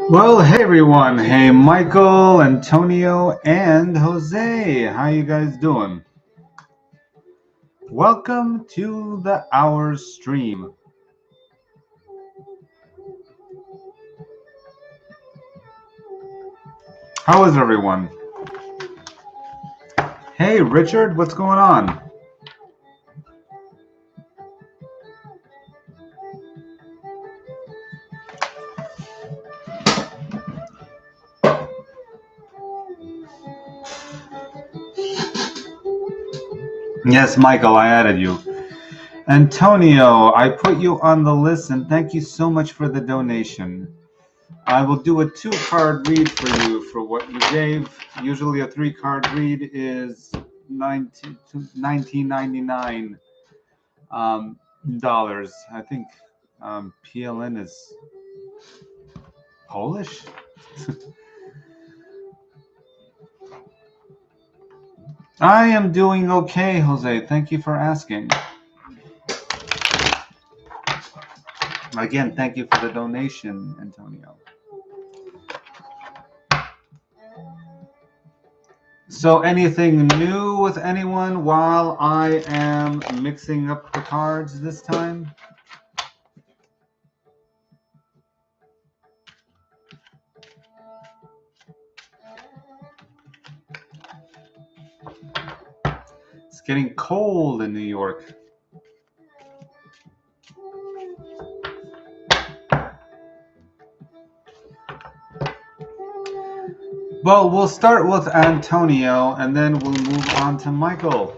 Well, hey everyone. Hey Michael, Antonio, and Jose. How you guys doing? Welcome to the Hour stream. How is everyone? Hey Richard, what's going on? Yes, Michael, I added you. Antonio, I put you on the list and thank you so much for the donation. I will do a 2-card read for you for what you gave. Usually a 3-card read is $19.99 dollars. I think PLN is Polish. I am doing okay, Jose. Thank you for asking. Again, thank you for the donation, Antonio. So anything new with anyone while I am mixing up the cards this time? It's getting cold in New York. Well, we'll start with Antonio and then we'll move on to Michael.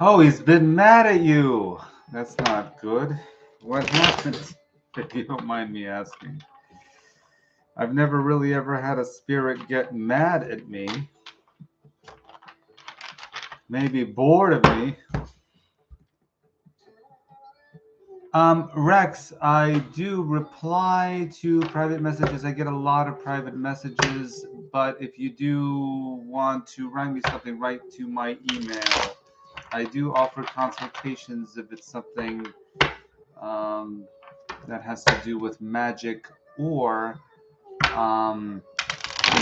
Oh, he's been mad at you. That's not good. What happened? If you don't mind me asking. I've never really ever had a spirit get mad at me. Maybe bored of me. Rex, I do reply to private messages. I get a lot of private messages, but if you do want to write me something, write to my email. I do offer consultations if it's something that has to do with Magick or an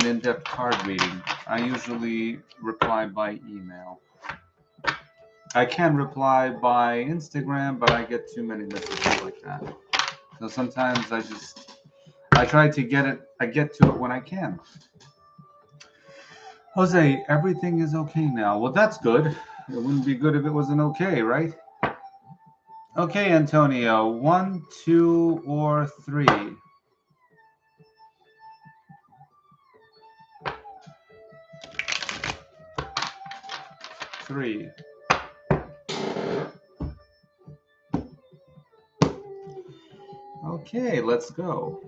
in-depth card reading. I usually reply by email. I can reply by Instagram, but I get too many messages like that. So sometimes I try to get it, I get to it when I can. Jose, everything is okay now. Well, that's good. It wouldn't be good if it wasn't okay, right? Okay, Antonio, 1, 2, or 3? 3. Okay, let's go.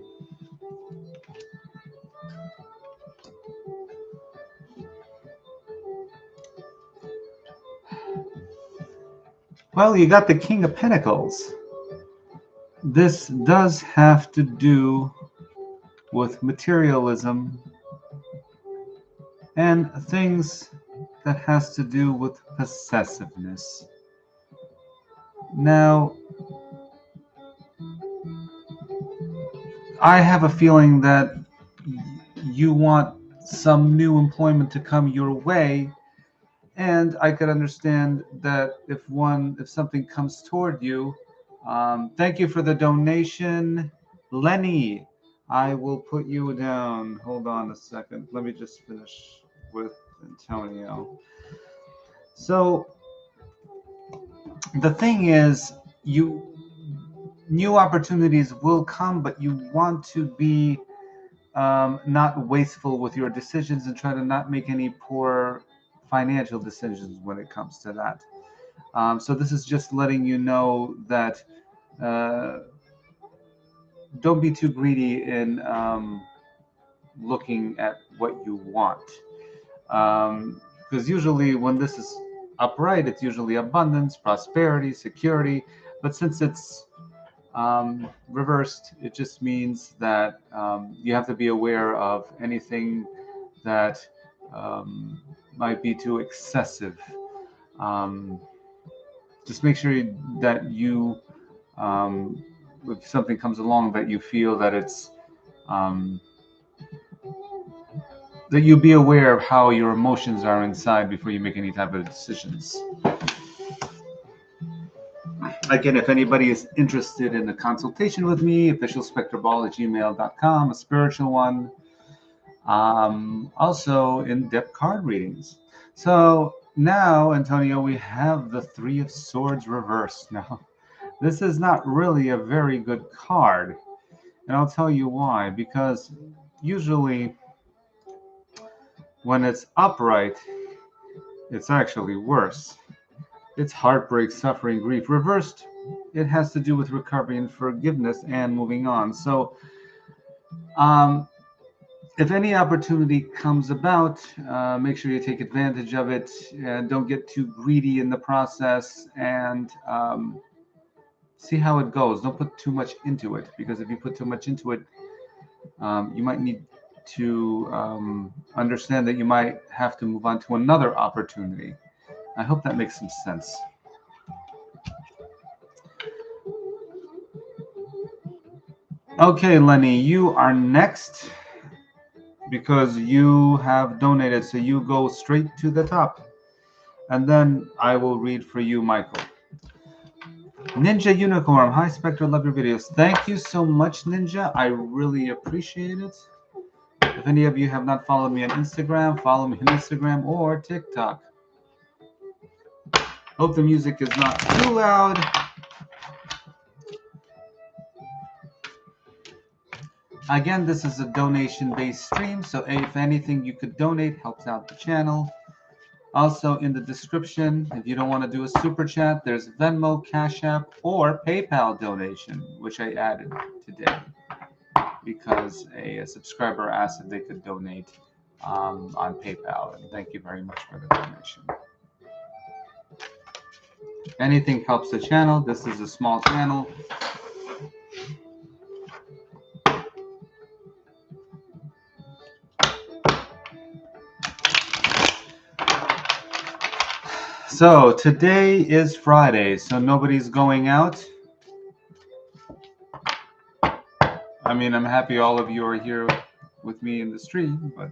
Well, you got the King of Pentacles. This does have to do with materialism and things that has to do with possessiveness. Now, I have a feeling that you want some new employment to come your way, and I could understand that if something comes toward you. Thank you for the donation, Lenny. I will put you down. Hold on a second. Let me just finish with Antonio. So the thing is, new opportunities will come, but you want to be not wasteful with your decisions and try to not make any poor financial decisions when it comes to that. So this is just letting you know that don't be too greedy in looking at what you want. Because usually when this is upright, it's usually abundance, prosperity, security. But since it's reversed, it just means that you have to be aware of anything that might be too excessive. Just make sure that you, if something comes along that you feel that it's, that you be aware of how your emotions are inside before you make any type of decisions. Again, if anybody is interested in a consultation with me, officialspektorbaal@gmail.com, a spiritual one. Also in-depth card readings. So now, Antonio, we have the Three of Swords reversed. Now, this is not really a very good card. And I'll tell you why. Because usually when it's upright, it's actually worse. It's heartbreak, suffering, grief. Reversed, it has to do with recovery and forgiveness and moving on. So, if any opportunity comes about, make sure you take advantage of it and don't get too greedy in the process, and see how it goes. Don't put too much into it, because if you put too much into it, you might need to understand that you might have to move on to another opportunity. I hope that makes some sense. Okay, Lenny, you are next because you have donated, so you go straight to the top. And then I will read for you, Michael. Ninja Unicorn, hi Spectre, love your videos. Thank you so much, Ninja. I really appreciate it. If any of you have not followed me on Instagram, follow me on Instagram or TikTok. Hope the music is not too loud. Again, this is a donation-based stream, so if anything you could donate helps out the channel. Also, in the description, if you don't want to do a super chat, there's Venmo, Cashapp, or PayPal donation, which I added today because a subscriber asked if they could donate on PayPal, and thank you very much for the donation. Anything helps the channel. This is a small channel. So today is Friday, so nobody's going out. I mean, I'm happy all of you are here with me in the stream, but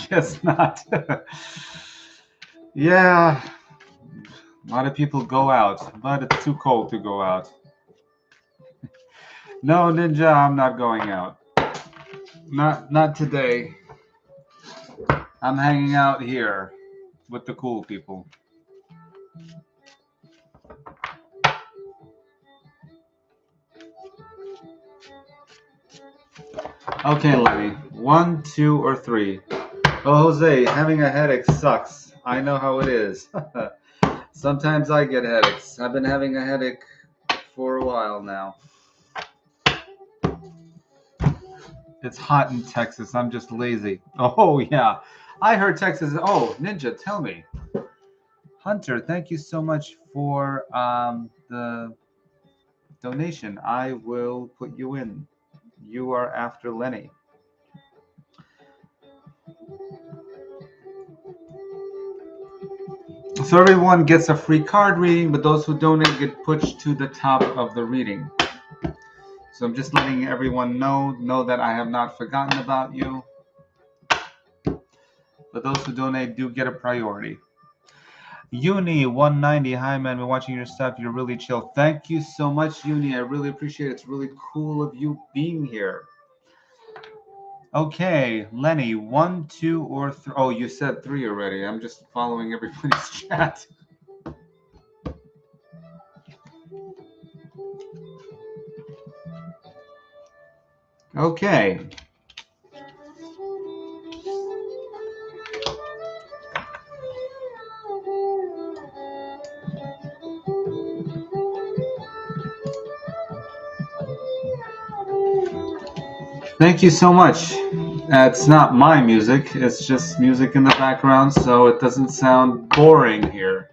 guess not. Yeah, a lot of people go out, but it's too cold to go out. No, Ninja, I'm not going out. Not today. I'm hanging out here with the cool people. Okay, Lenny. 1, 2, or 3. Oh, Jose, having a headache sucks. I know how it is. Sometimes I get headaches. I've been having a headache for a while now. It's hot in Texas. I'm just lazy. Oh, yeah. I heard Texas. Oh, Ninja, tell me. Hunter, thank you so much for the donation. I will put you in. You are after Lenny. So everyone gets a free card reading, but those who donate get pushed to the top of the reading. So I'm just letting everyone know that I have not forgotten about you. But those who donate do get a priority. Uni 190, hi man, we're watching your stuff. You're really chill. Thank you so much, Uni. I really appreciate it. It's really cool of you being here. Okay, Lenny, 1, 2, or 3. Oh, you said 3 already. I'm just following everybody's chat. Okay. Thank you so much. It's not my music, it's just music in the background, so it doesn't sound boring here.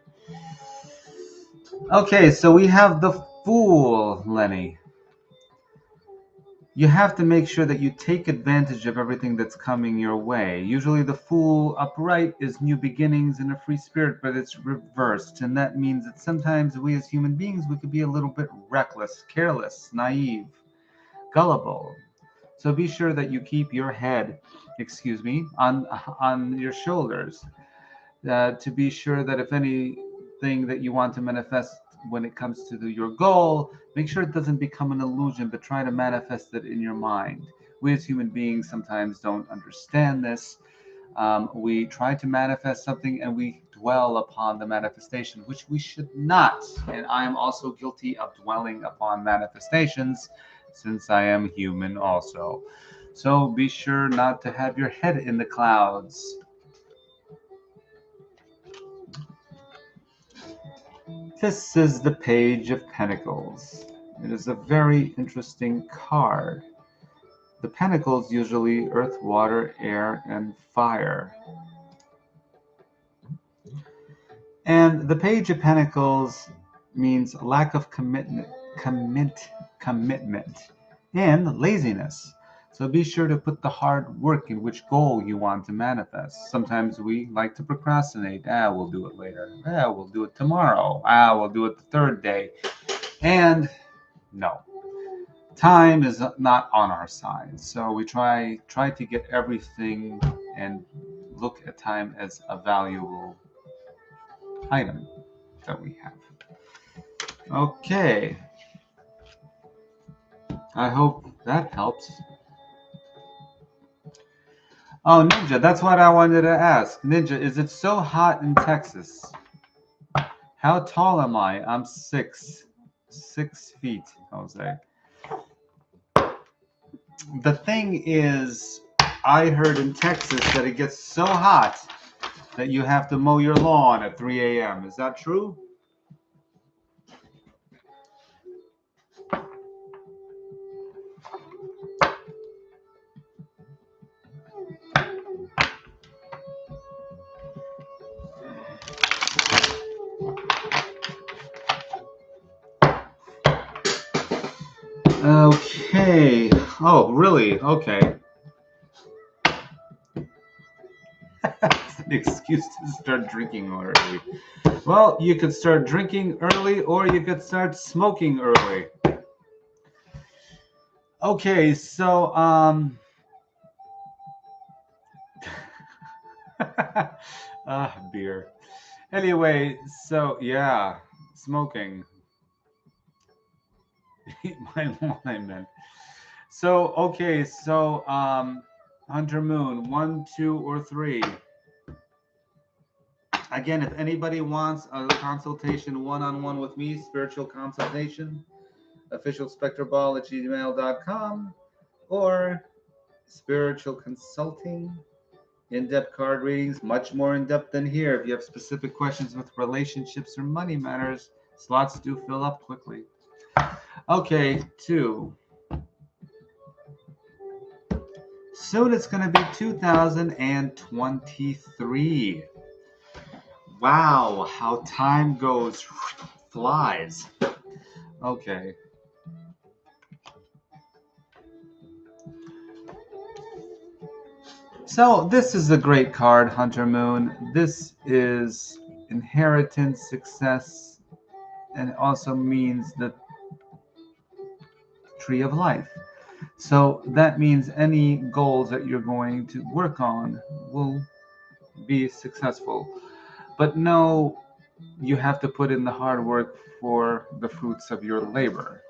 Okay, so we have the Fool, Lenny. you have to make sure that you take advantage of everything that's coming your way. Usually the Fool upright is new beginnings and a free spirit, but it's reversed. And that means that sometimes we as human beings, we could be a little bit reckless, careless, naive, gullible. So be sure that you keep your head, on your shoulders, to be sure that if anything that you want to manifest when it comes to your goal, make sure it doesn't become an illusion, but try to manifest it in your mind. We as human beings sometimes don't understand this. We try to manifest something and we dwell upon the manifestation, which we should not. And I am also guilty of dwelling upon manifestations since I am human also. So be sure not to have your head in the clouds. This is the Page of Pentacles. It is a very interesting card. The pentacles usually earth, water, air, and fire. And the Page of Pentacles means lack of commitment and laziness. So be sure to put the hard work in which goal you want to manifest. Sometimes we like to procrastinate. We'll do it later. We'll do it tomorrow. We'll do it the third day. And no, time is not on our side. So we try to get everything and look at time as a valuable item that we have. Okay. I hope that helps. Oh, Ninja, that's what I wanted to ask. Ninja, is it so hot in Texas? How tall am I? I'm 6 feet, Jose. The thing is, I heard in Texas that it gets so hot that you have to mow your lawn at 3 a.m. Is that true? Okay. Oh, really? Okay. That's an excuse to start drinking early. Well, you could start drinking early or you could start smoking early. Okay, so beer. Anyway, so yeah, smoking. My lawn, I meant. So okay, so Hunter Moon, 1, 2, or 3. Again, if anybody wants a consultation one-on-one with me, spiritual consultation, officialspektorbaal@gmail.com, or spiritual consulting, in-depth card readings, much more in-depth than here. If you have specific questions with relationships or money matters, slots do fill up quickly. Okay, 2. Soon it's going to be 2023. Wow, how time goes, flies. Okay. So this is a great card, Hunter Moon. This is inheritance, success, and it also means the tree of life. So that means any goals that you're going to work on will be successful. But no, you have to put in the hard work for the fruits of your labor.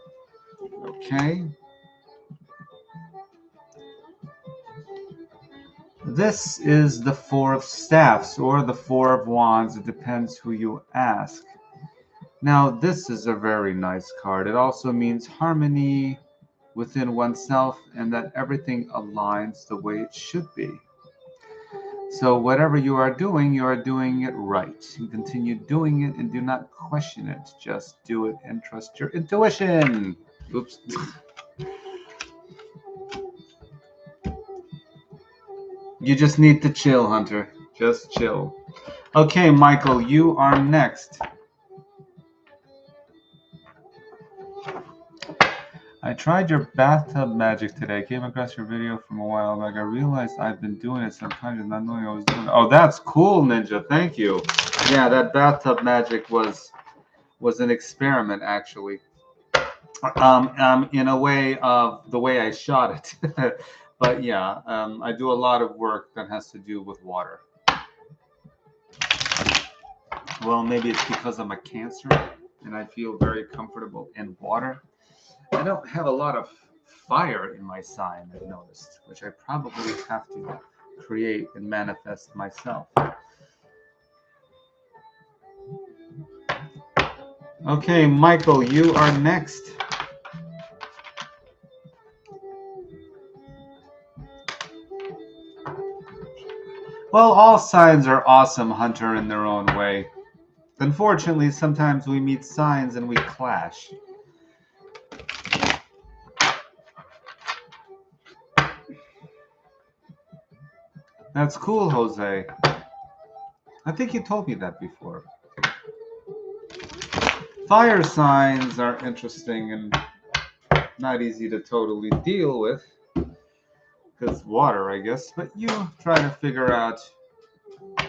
Okay? This is the 4 of Staffs or the 4 of Wands. It depends who you ask. Now, this is a very nice card. It also means harmony within oneself and that everything aligns the way it should be. So whatever you are doing it right. You continue doing it and do not question it. Just do it and trust your intuition. Oops. You just need to chill, Hunter. Just chill. Okay, Michael, you are next. I tried your bathtub magic today. I came across your video from a while back. I realized I've been doing it sometimes not knowing I was doing it. Oh, that's cool, Ninja. Thank you. Yeah, that bathtub magic was an experiment, actually. In a way of the way I shot it. But yeah, I do a lot of work that has to do with water. Well, maybe it's because I'm a Cancer and I feel very comfortable in water. I don't have a lot of fire in my sign, I've noticed, which I probably have to create and manifest myself. Okay, Michael, you are next. Well, all signs are awesome, Hunter, in their own way. Unfortunately, sometimes we meet signs and we clash. That's cool, Jose. I think you told me that before. Fire signs are interesting and not easy to totally deal with. Because water, I guess. But you try to figure out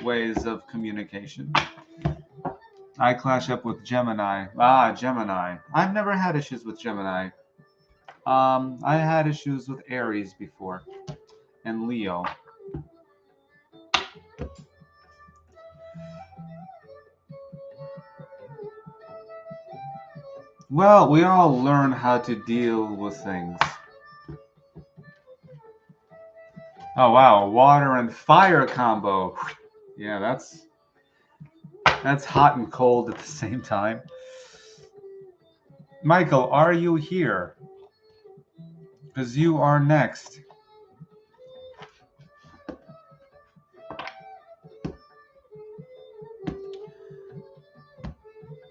ways of communication. I clash up with Gemini. Gemini. I've never had issues with Gemini. I had issues with Aries before. And Leo. Well, we all learn how to deal with things. Oh wow, water and fire combo. Yeah, that's hot and cold at the same time. Michael, are you here? Because you are next.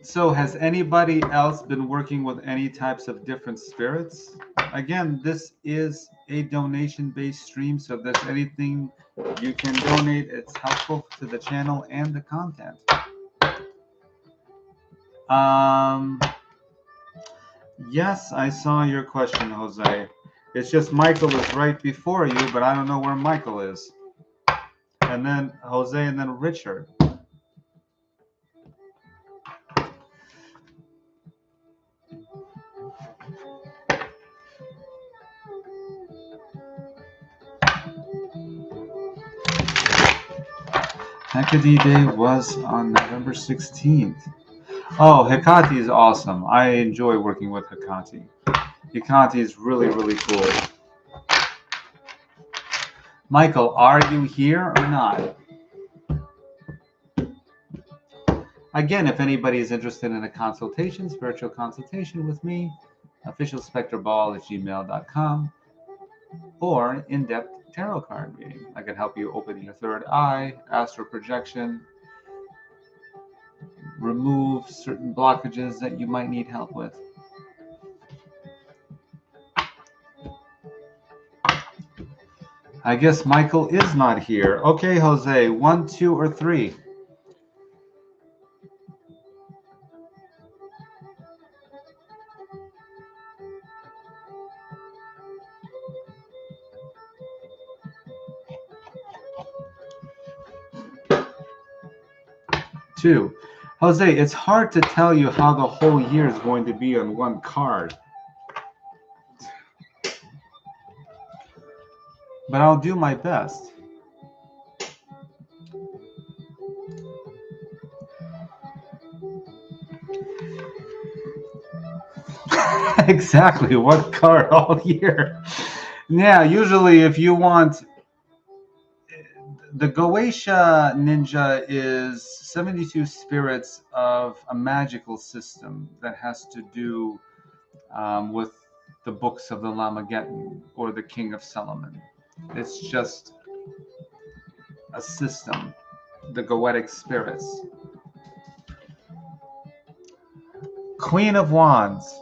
So has anybody else been working with any types of different spirits? Again, this is a donation-based stream, so if there's anything you can donate, it's helpful to the channel and the content. Yes, I saw your question, Jose. It's just Michael is right before you, but I don't know where Michael is. And then Jose and then Richard. Hecate Day was on November 16th. Oh, Hecate is awesome. I enjoy working with Hecate. Hecate is really, really cool. Michael, are you here or not? Again, if anybody is interested in a consultation, spiritual consultation with me, officialspektorbaal@gmail.com, or in-depth tarot card reading. I can help you open your third eye, astral projection, remove certain blockages that you might need help with. I guess Michael is not here. Okay, Jose, 1, 2, or 3? Two. Jose, it's hard to tell you how the whole year is going to be on one card. But I'll do my best. Exactly, what card all year? Yeah, usually if you want... The Goetia Ninja is 72 spirits of a magical system that has to do with the books of the Lamageddon or the King of Solomon. It's just a system, the Goetic spirits. Queen of Wands.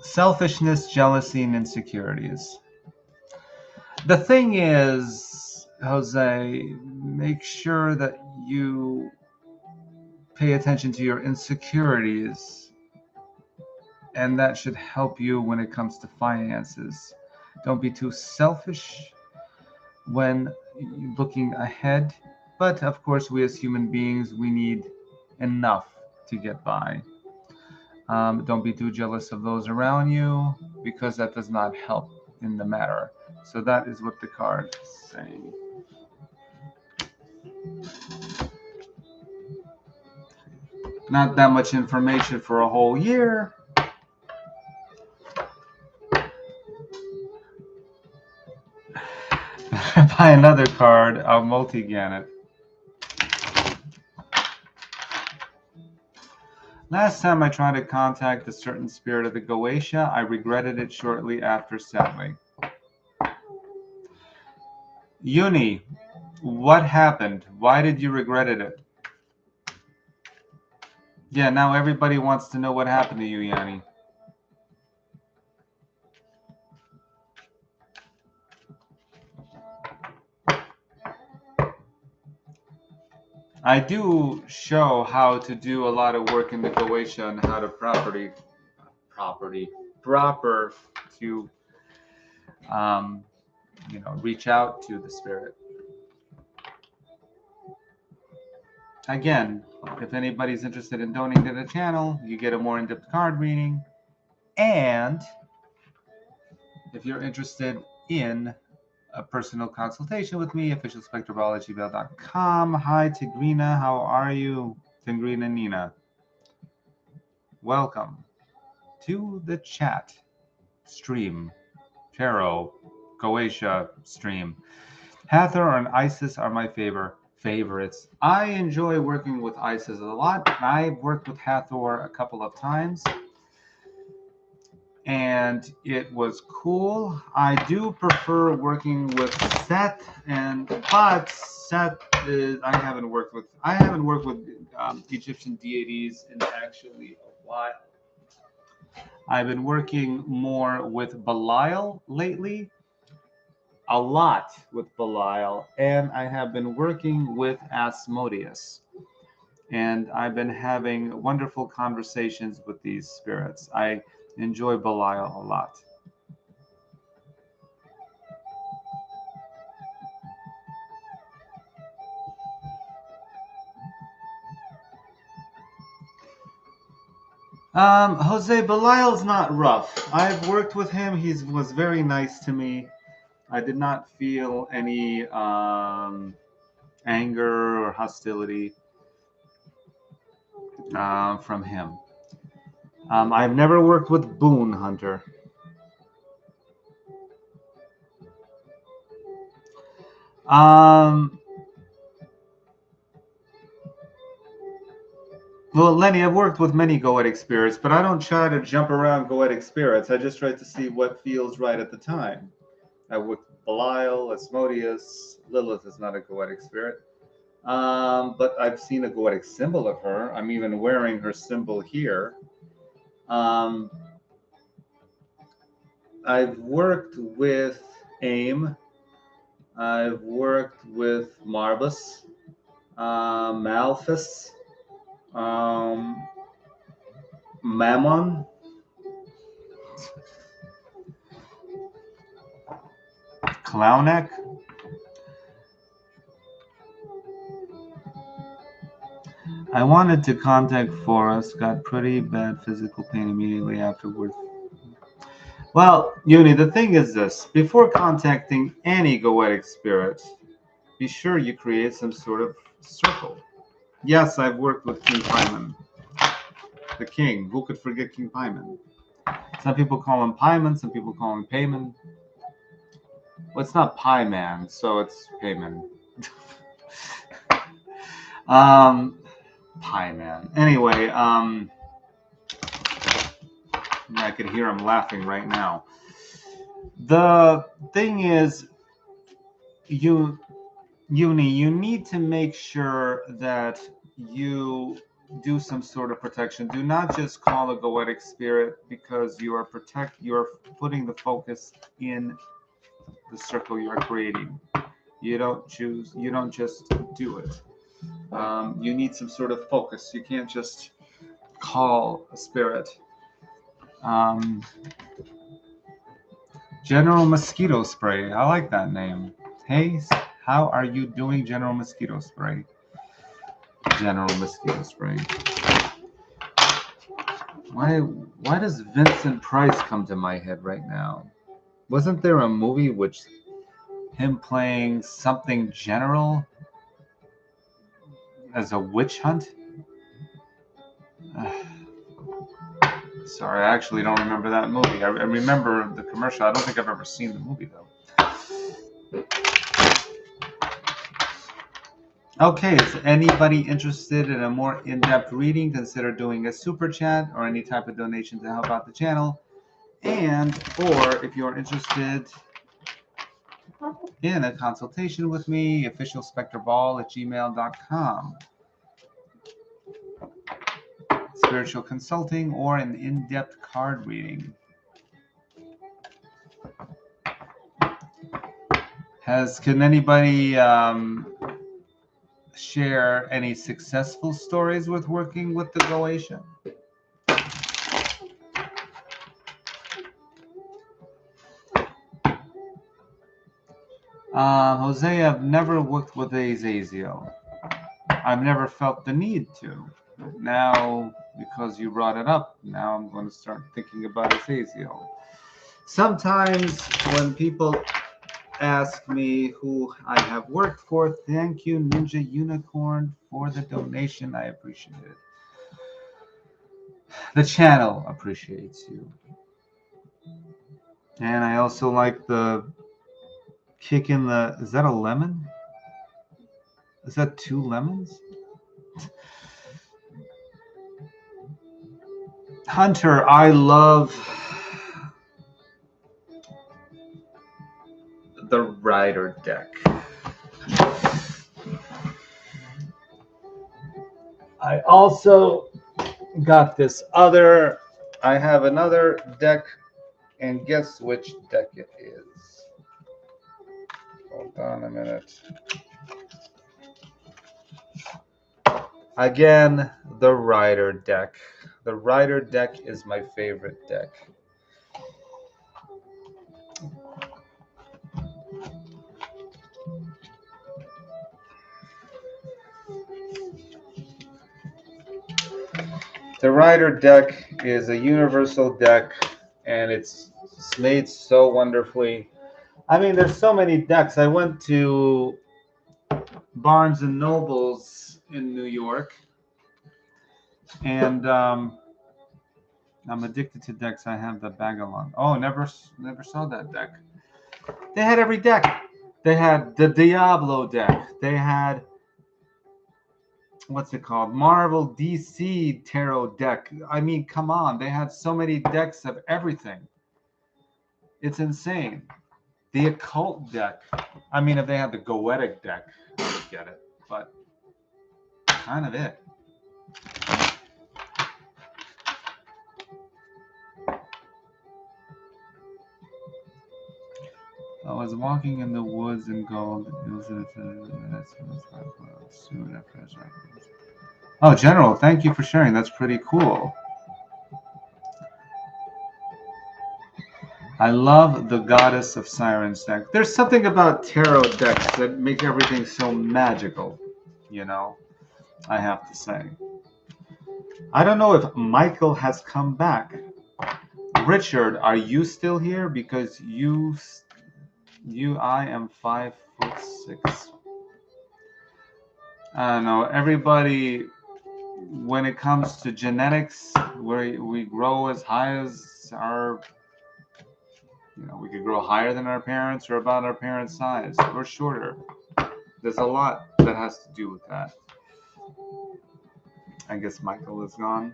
Selfishness, jealousy, and insecurities. The thing is, Jose, make sure that you pay attention to your insecurities and that should help you when it comes to finances. Don't be too selfish when looking ahead, but of course, we as human beings, we need enough to get by. Don't be too jealous of those around you because that does not help in the matter. So that is what the card is saying. Not that much information for a whole year. Buy another card, I'll multi-gan it. Last time I tried to contact a certain spirit of the Goetia, I regretted it shortly after, sadly. Uni, what happened? Why did you regret it? Yeah, now everybody wants to know what happened to you, Yanni. I do show how to do a lot of work in the Goetia and how to proper to reach out to the spirit. Again, if anybody's interested in donating to the channel, you get a more in-depth card reading. And if you're interested in a personal consultation with me, officialspektorbaal@gmail.com. Hi, Tigrina. How are you? Tigrina Nina. Welcome to the chat stream. Tarot, Goetia stream. Hathor and Isis are my favorites. I enjoy working with Isis a lot. I've worked with Hathor a couple of times, and it was cool. I do prefer working with Set, but Set is I haven't worked with Egyptian deities in actually a while. I've been working more with Belial lately. A lot with Belial, and I have been working with Asmodeus, and I've been having wonderful conversations with these spirits. I enjoy Belial a lot. Jose, Belial's not rough. I've worked with him. He was very nice to me. I did not feel any anger or hostility from him. I've never worked with Boon Hunter. Well, Lenny, I've worked with many Goetic spirits, but I don't try to jump around Goetic spirits. I just try to see what feels right at the time. I worked with Belial, Asmodeus. Lilith is not a Goetic spirit. But I've seen a Goetic symbol of her. I'm even wearing her symbol here. I've worked with AIM. I've worked with Marbus, Malthus, Mammon, Clownek. I wanted to contact Forrest, got pretty bad physical pain immediately afterwards. Well, Uni, the thing is this. Before contacting any Goetic spirit, be sure you create some sort of circle. Yes, I've worked with King Paimon. The king. Who could forget King Paimon? Some people call him Paimon, some people call him Paimon. Well, it's not Pieman, so it's Paimon. Pieman. Anyway, I could hear him laughing right now. The thing is, Uni, you need to make sure that you do some sort of protection. Do not just call a Goetic spirit because you are putting the focus in the circle you are creating. You don't just do it. You need some sort of focus. You can't just call a spirit. General Mosquito Spray. I like that name. Hey, how are you doing, General Mosquito Spray? General Mosquito Spray. Why does Vincent Price come to my head right now? Wasn't there a movie which him playing something general as a witch hunt? Sorry, I actually don't remember that movie. I remember the commercial. I don't think I've ever seen the movie, though. Okay, is anybody interested in a more in-depth reading? Consider doing a super chat or any type of donation to help out the channel. And, or if you're interested in a consultation with me, officialspektorbaal@gmail.com. Spiritual consulting or an in-depth card reading. Can anybody share any successful stories with working with the Galatian? Jose, I've never worked with Azazel. I've never felt the need to. Now, because you brought it up, now I'm going to start thinking about Azazel. Sometimes when people ask me who I have worked for, thank you, Ninja Unicorn, for the donation. I appreciate it. The channel appreciates you. And I also like the kick in the... Is that a lemon? Is that 2 lemons? Hunter, I love the Rider deck. I also got this other... I have another deck, and guess which deck it is. Hold on a minute. Again, the Rider deck. The Rider deck is my favorite deck. The Rider deck is a universal deck, and it's made so wonderfully. I mean, there's so many decks. I went to Barnes and Nobles in New York, and I'm addicted to decks. I have the Bagalon. Oh, never saw that deck. They had every deck. They had the Diablo deck. They had, what's it called? Marvel DC Tarot deck. I mean, come on. They had so many decks of everything. It's insane. The occult deck. I mean, if they had the Goetic deck, I would get it. But kind of it. I was walking in the woods in gold. Oh, General, thank you for sharing. That's pretty cool. I love the Goddess of Sirens deck. There's something about tarot decks that make everything so magical, you know, I have to say. I don't know if Michael has come back. Richard, are you still here? Because I am 5'6". I don't know. Everybody, when it comes to genetics, we grow as high as our, we could grow higher than our parents or about our parents' size or shorter. There's a lot that has to do with that. I guess Michael is gone.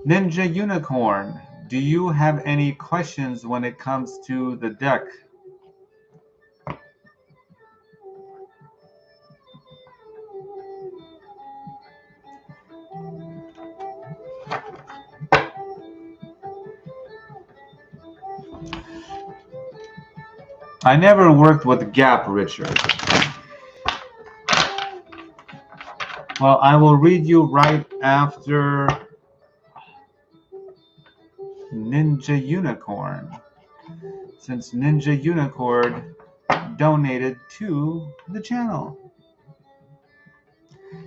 Ninja Unicorn, do you have any questions when it comes to the deck? I never worked with Gap, Richard. Well, I will read you right after Ninja Unicorn, since Ninja Unicorn donated to the channel.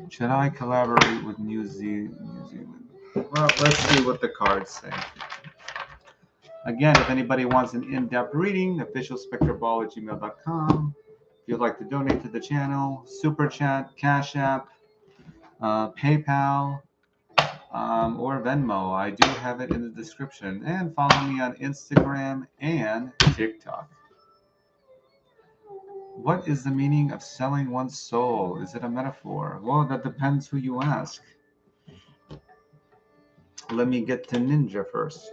Should I collaborate with New Zealand? Well, let's see what the cards say. Again, if anybody wants an in-depth reading, officialspektorbaal@gmail.com. If you'd like to donate to the channel, Super Chat, Cash App, PayPal, or Venmo. I do have it in the description. And follow me on Instagram and TikTok. What is the meaning of selling one's soul? Is it a metaphor? Well, that depends who you ask. Let me get to Ninja first.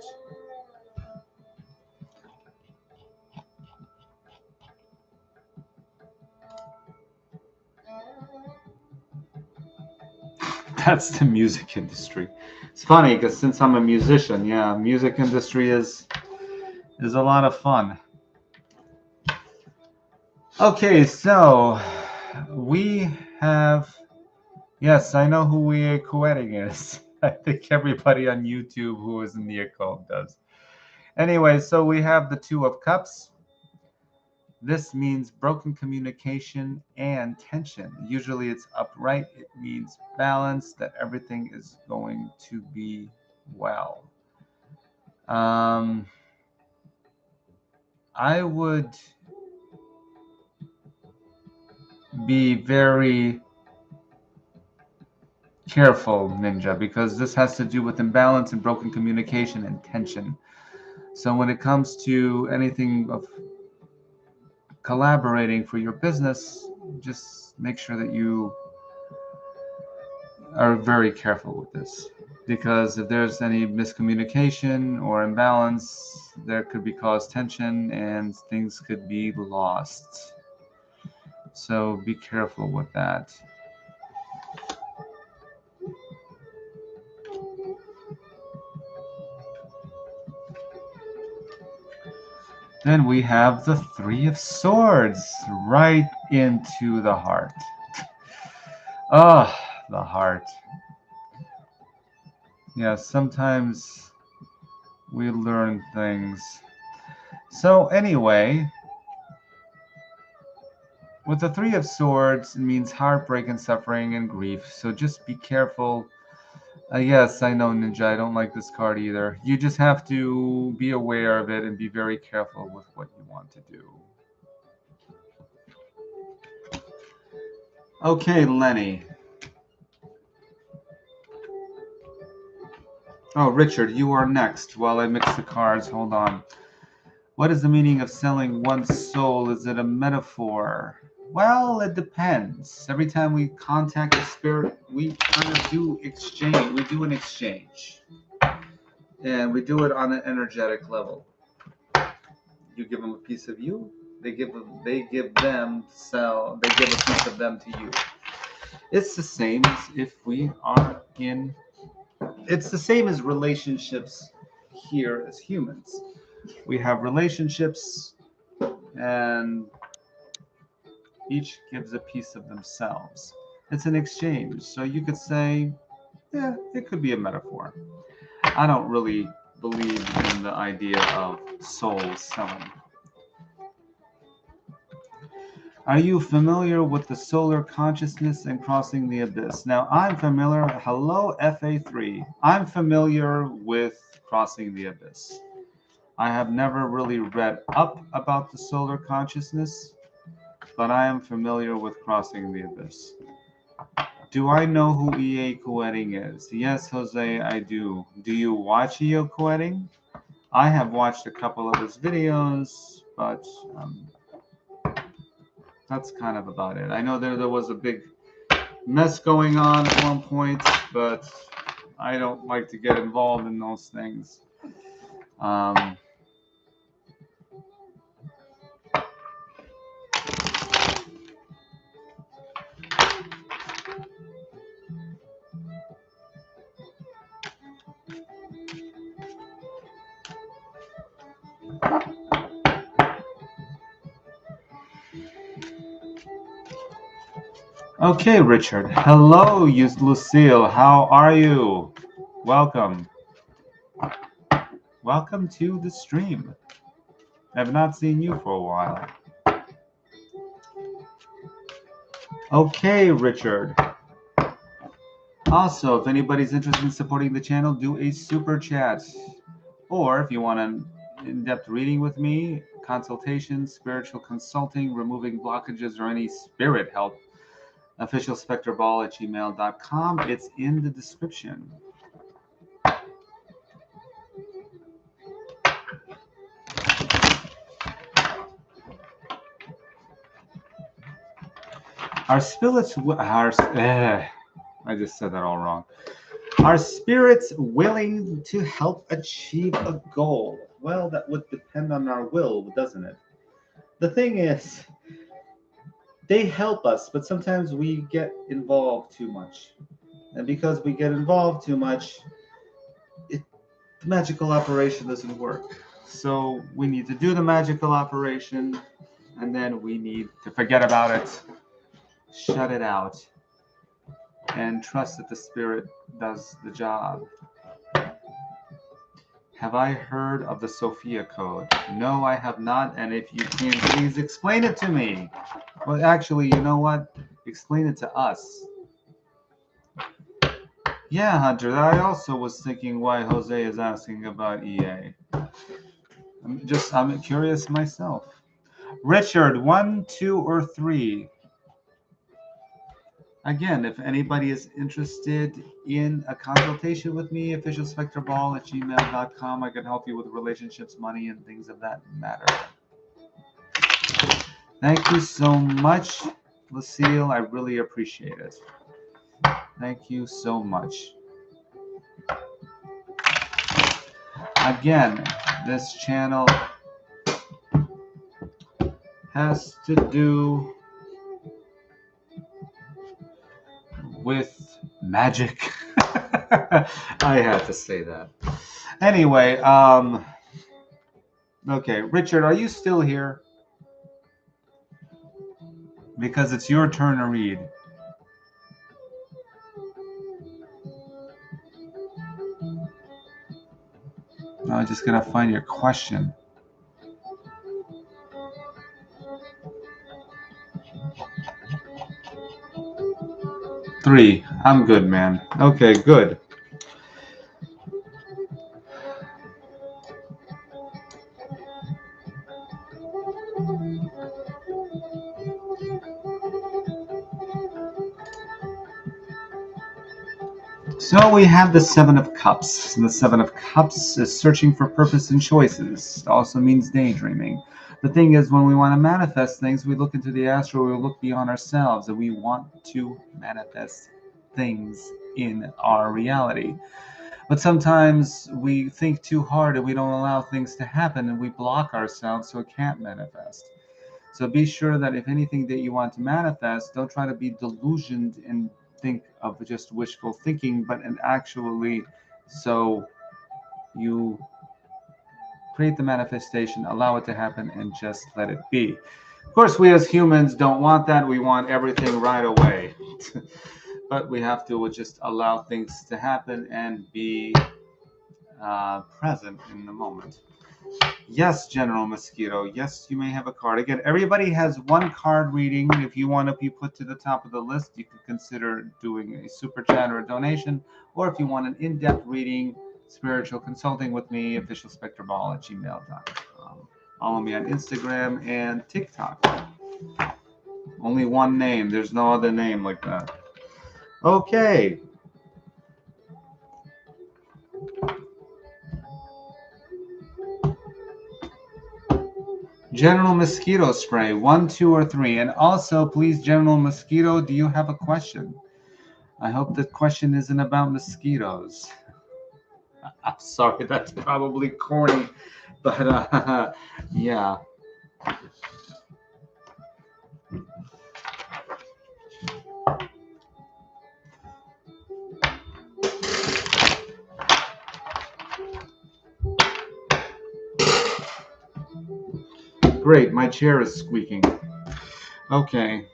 That's the music industry. It's funny because since I'm a musician, yeah, music industry is a lot of fun. Okay, so we have, yes, I know who we are quoting is. I think everybody on YouTube who is in the occult does. Anyway, so we have the Two of Cups. This means broken communication and tension. Usually it's upright. It means balance, that everything is going to be well. I would be very careful, Ninja, because this has to do with imbalance and broken communication and tension. So when it comes to anything of collaborating for your business, just make sure that you are very careful with this, because if there's any miscommunication or imbalance, there could be cause tension and things could be lost. So be careful with that. Then we have the Three of Swords, right into the heart. Oh, the heart. Yeah, sometimes we learn things. So anyway, with the Three of Swords, it means heartbreak and suffering and grief. So just be careful. Yes, I know, Ninja, I don't like this card either. You just have to be aware of it and be very careful with what you want to do. Okay, Lenny. Oh, Richard, you are next. While I mix the cards, hold on. What is the meaning of selling one's soul? Is it a metaphor? Well, it depends. Every time we contact the spirit, we kind of do exchange. We do an exchange. And we do it on an energetic level. You give them a piece of you, they give a piece of them to you. It's the same as it's the same as relationships here as humans. We have relationships and each gives a piece of themselves. It's an exchange. So you could say, yeah, it could be a metaphor. I don't really believe in the idea of soul selling. Are you familiar with the solar consciousness and crossing the abyss? Now, I'm familiar. Hello, FA3. I'm familiar with crossing the abyss. I have never really read up about the solar consciousness, but I am familiar with crossing the abyss. Do I know who E.A. Koetting is? Yes, Jose, I do. Do you watch E.A. Koetting? I have watched a couple of his videos, but that's kind of about it. I know there was a big mess going on at one point, but I don't like to get involved in those things. Okay, Richard. Hello, Lucille. How are you? Welcome. Welcome to the stream. I've not seen you for a while. Okay, Richard. Also, if anybody's interested in supporting the channel, do a super chat. Or if you want an in-depth reading with me, consultation, spiritual consulting, removing blockages, or any spirit help, officialspektorbaal@gmail.com. It's in the description. I just said that all wrong. Are spirits willing to help achieve a goal? Well, that would depend on our will, doesn't it? The thing is, they help us, but sometimes we get involved too much. And because we get involved too much, the magical operation doesn't work. So we need to do the magical operation, and then we need to forget about it, shut it out, and trust that the spirit does the job. Have I heard of the Sophia Code? No, I have not, and if you can, please explain it to me. Well, actually, you know what? Explain it to us. Yeah, Hunter, I also was thinking why Jose is asking about EA. I'm curious myself. Richard, 1, 2, or 3? Again, if anybody is interested in a consultation with me, officialspektorbaal@gmail.com. I can help you with relationships, money, and things of that matter. Thank you so much, Lucille. I really appreciate it. Thank you so much. Again, this channel has to do with magic. I had to say that. Anyway, okay, Richard, are you still here? Because it's your turn to read. I'm just gonna find your question. Three. I'm good, man. Okay, good. So we have the Seven of Cups. And the Seven of Cups is searching for purpose and choices. It also means daydreaming. The thing is, when we want to manifest things, we look into the astral, we look beyond ourselves, and we want to manifest things in our reality. But sometimes we think too hard and we don't allow things to happen, and we block ourselves so it can't manifest. So be sure that if anything that you want to manifest, don't try to be delusioned and think of just wishful thinking, but actually, so you create the manifestation, allow it to happen, and just let it be. Of course, we as humans don't want that. We want everything right away. But we have to just allow things to happen and be present in the moment. Yes, General Mosquito. Yes, you may have a card. Again, everybody has one card reading. If you want to be put to the top of the list, you can consider doing a super chat or a donation. Or if you want an in-depth reading, spiritual consulting with me, officialspektorbaal@gmail.com. Follow me on Instagram and TikTok. Only one name. There's no other name like that. Okay. General Mosquito Spray, 1, 2, or 3. And also, please, General Mosquito, do you have a question? I hope the question isn't about mosquitoes. I'm sorry, that's probably corny, but yeah. Great, my chair is squeaking. Okay.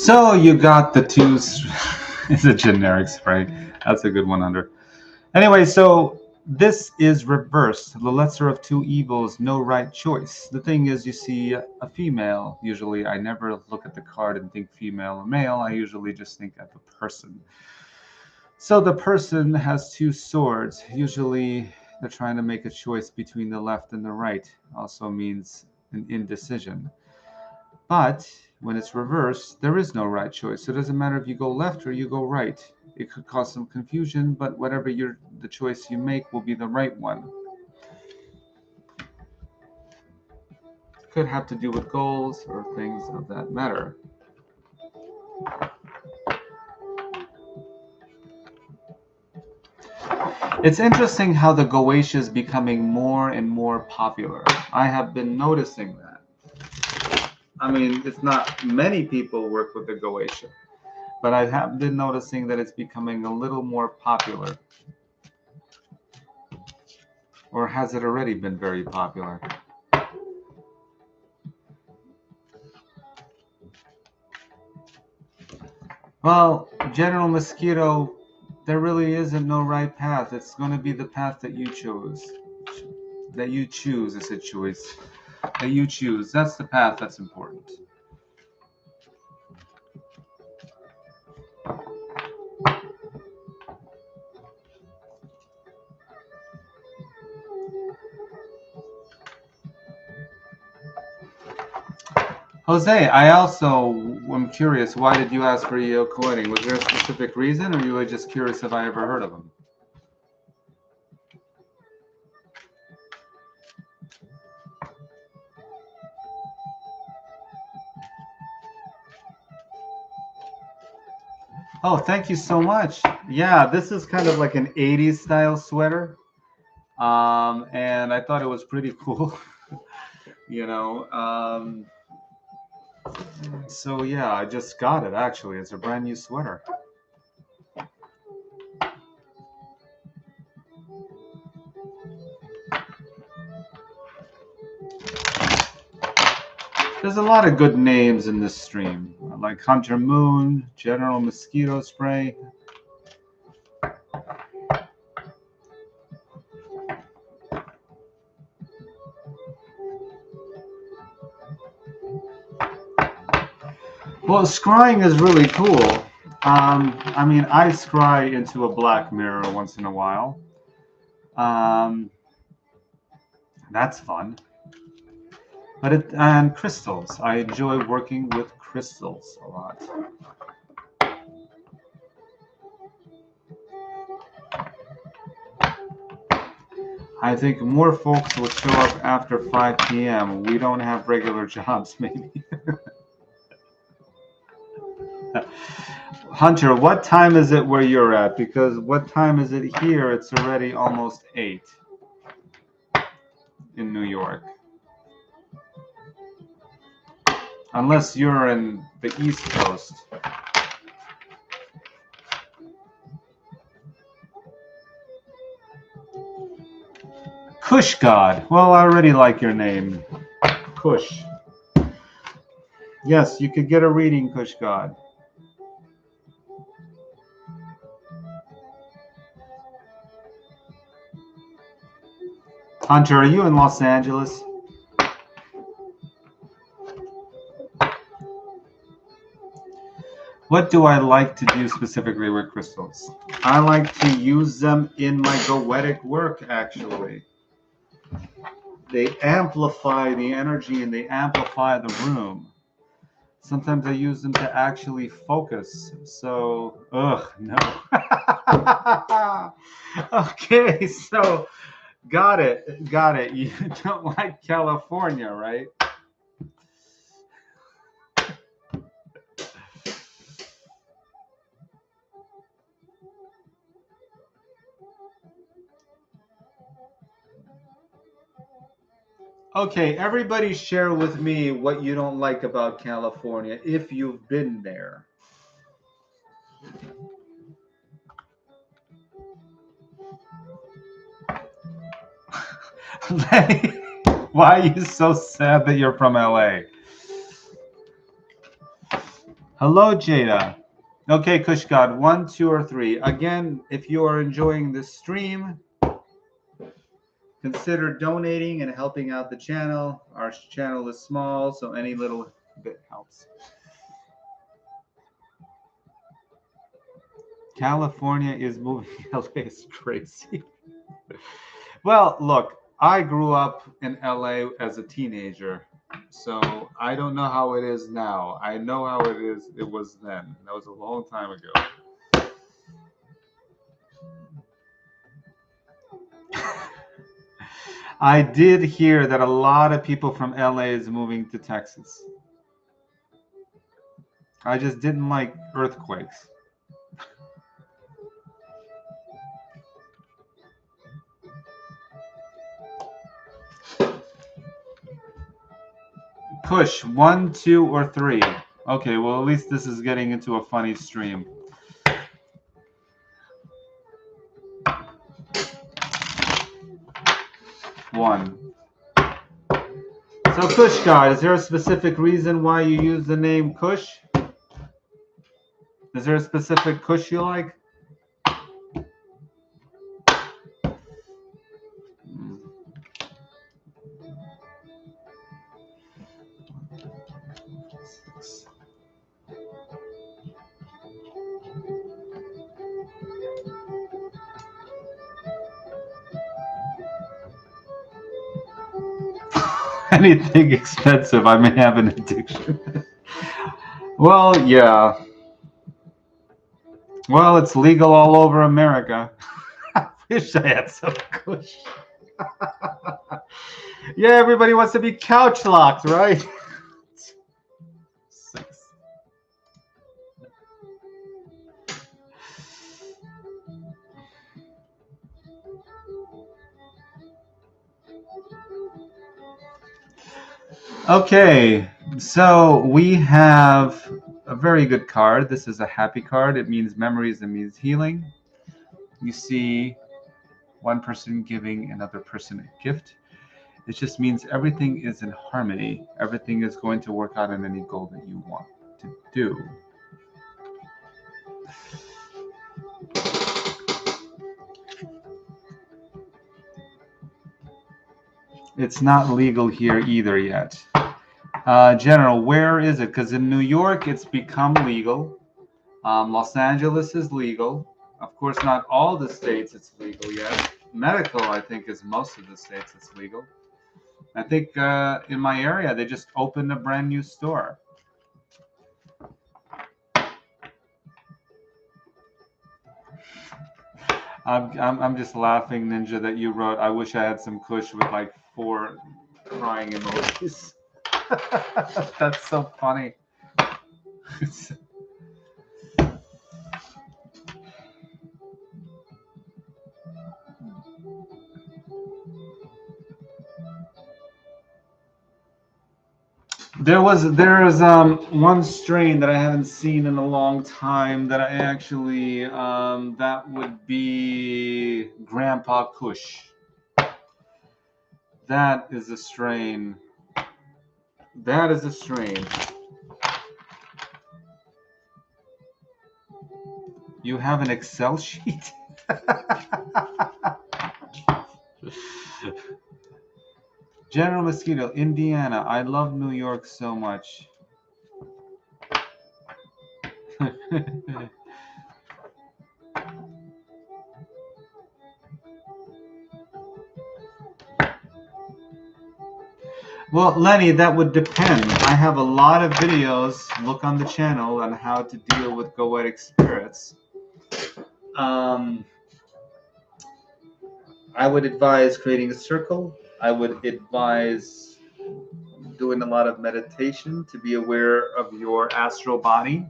So you got the two. It's a generic spray. That's a good one, Hunter. Anyway, so this is reversed. The lesser of two evils, no right choice. The thing is, you see a female. Usually, I never look at the card and think female or male. I usually just think of a person. So the person has two swords. Usually, they're trying to make a choice between the left and the right. Also means an indecision. But when it's reversed, there is no right choice. So it doesn't matter if you go left or you go right. It could cause some confusion, but whatever the choice you make will be the right one. Could have to do with goals or things of that matter. It's interesting how the goetia is becoming more and more popular. I have been noticing that. I mean, it's not many people work with the goetia, but I have been noticing that it's becoming a little more popular. Or has it already been very popular? Well, General Mosquito, there really isn't no right path. It's going to be the path that you chose. That you choose is a choice. That you choose. That's the path that's important. Jose, I also am curious, why did you ask for EO coining? Was there a specific reason, or you were just curious if I ever heard of them? Oh, thank you so much. Yeah, this is kind of like an 80s style sweater. And I thought it was pretty cool. You know, so yeah, I just got it actually. It's a brand new sweater. There's a lot of good names in this stream, like Hunter Moon, General Mosquito Spray. Well, scrying is really cool. I mean, I scry into a black mirror once in a while. That's fun. And crystals. I enjoy working with crystals a lot. I think more folks will show up after 5 p.m. We don't have regular jobs, maybe. Hunter, what time is it where you're at? Because what time is it here? It's already almost 8 in New York. Unless you're in the East Coast. Kush God. Well, I already like your name. Kush. Yes, you could get a reading, Kush God. Hunter, are you in Los Angeles? What do I like to do specifically with crystals? I like to use them in my goetic work, actually. They amplify the energy and they amplify the room. Sometimes I use them to actually focus. So, no. Okay, so got it. You don't like California, right? Okay, everybody share with me what you don't like about California if you've been there. Why are you so sad that you're from LA? Hello, Jada. Okay, Kush God, 1, 2, or 3. Again, if you are enjoying this stream, consider donating and helping out the channel. Our channel is small, so any little bit helps. California is moving. LA is crazy. Well, look, I grew up in LA as a teenager, so I don't know how it is now. I know how it was then. That was a long time ago. I did hear that a lot of people from LA is moving to Texas. I just didn't like earthquakes. Push 1, 2, or 3. Okay, well, at least this is getting into a funny stream. One. So Kush God, is there a specific reason why you use the name Kush? Is there a specific Kush you like? Anything expensive, I may have an addiction. Well, yeah. Well, it's legal all over America. I wish I had some Kush. Yeah, everybody wants to be couch locked, right? 6. Okay, so we have a very good card. This is a happy card. It means memories, it means healing. You see one person giving another person a gift. It just means everything is in harmony. Everything is going to work out in any goal that you want to do. It's not legal here either yet. General, where is it? Because in New York, it's become legal. Los Angeles is legal. Of course, not all the states it's legal yet. Medical, I think, is most of the states it's legal. I think in my area, they just opened a brand new store. I'm just laughing, Ninja, that you wrote, I wish I had some Kush with like 4 crying emojis. That's so funny. There's one strain that I haven't seen in a long time that I actually that would be Grandpa Kush. That is a strain. That is a strain. You have an Excel sheet? General Mosquito, Indiana. I love New York so much. Well, Lenny, that would depend. I have a lot of videos, look on the channel, on how to deal with goetic spirits. I would advise creating a circle. I would advise doing a lot of meditation to be aware of your astral body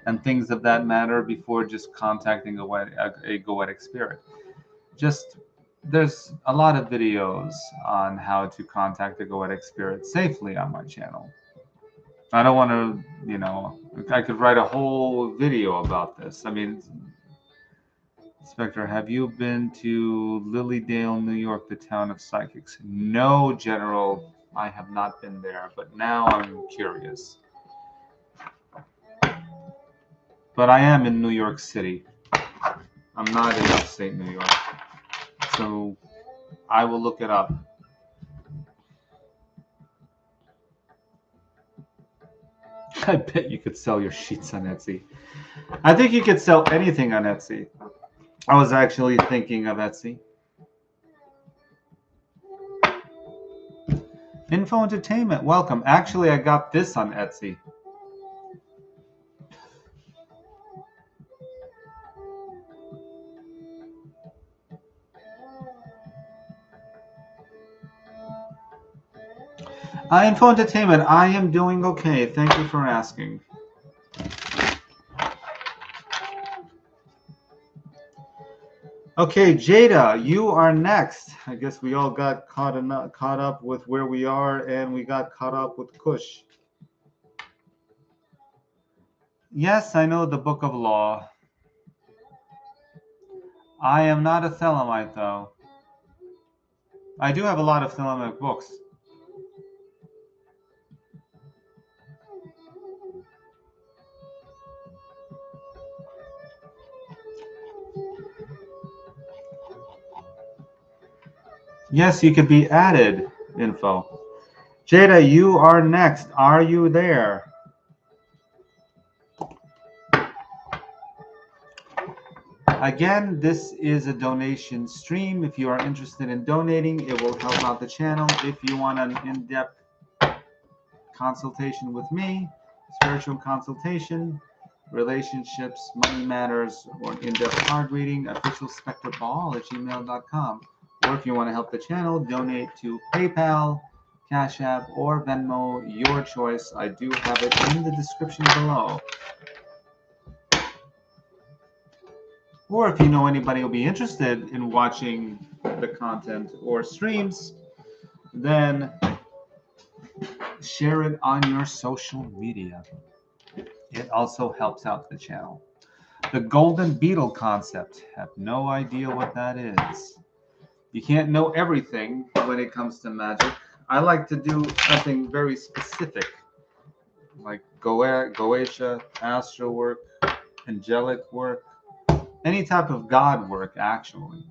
and things of that matter before just contacting a goetic spirit. Just there's a lot of videos on how to contact a goetic spirit safely on my channel. I don't want to, I could write a whole video about this. I mean, Spectre, have you been to Lilydale, New York, the town of psychics? No, General, I have not been there, but now I'm curious. But I am in New York City. I'm not in upstate New York. So I will look it up. I bet you could sell your sheets on Etsy. I think you could sell anything on Etsy. I was actually thinking of Etsy. Info Entertainment, welcome. Actually, I got this on Etsy. Info Entertainment, I am doing okay. Thank you for asking. Okay, Jada, you are next. I guess we all got caught up with where we are, and we got caught up with Kush. Yes, I know the Book of Law. I am not a Thelemite, though. I do have a lot of Thelemic books. Yes, you could be added, Info. Jada, you are next. Are you there? Again, this is a donation stream. If you are interested in donating, it will help out the channel. If you want an in-depth consultation with me, spiritual consultation, relationships, money matters, or in-depth card reading, officialspektorbaal@gmail.com. Or if you want to help the channel, donate to PayPal, Cash App, or Venmo, your choice. I do have it in the description below. Or if you know anybody who will be interested in watching the content or streams, then share it on your social media. It also helps out the channel. The golden beetle concept. Have no idea what that is. You can't know everything when it comes to magic. I like to do something very specific, like goetia, astral work, angelic work, any type of God work, actually.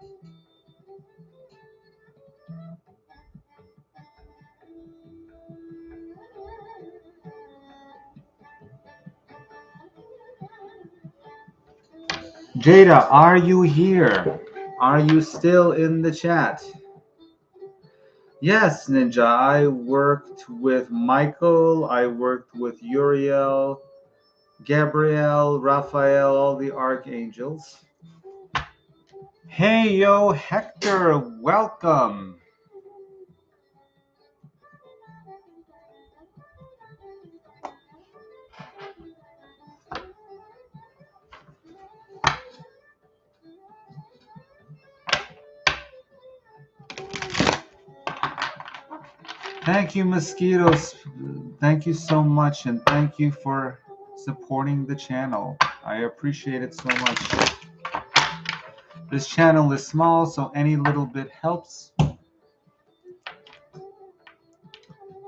Jada, are you here? Are you still in the chat? Yes, Ninja. I worked with Michael. I worked with Uriel, Gabriel, Raphael, all the archangels. Hey, yo, Hector, welcome. Thank you, Mosquitoes. Thank you so much, and thank you for supporting the channel. I appreciate it so much. This channel is small, so any little bit helps.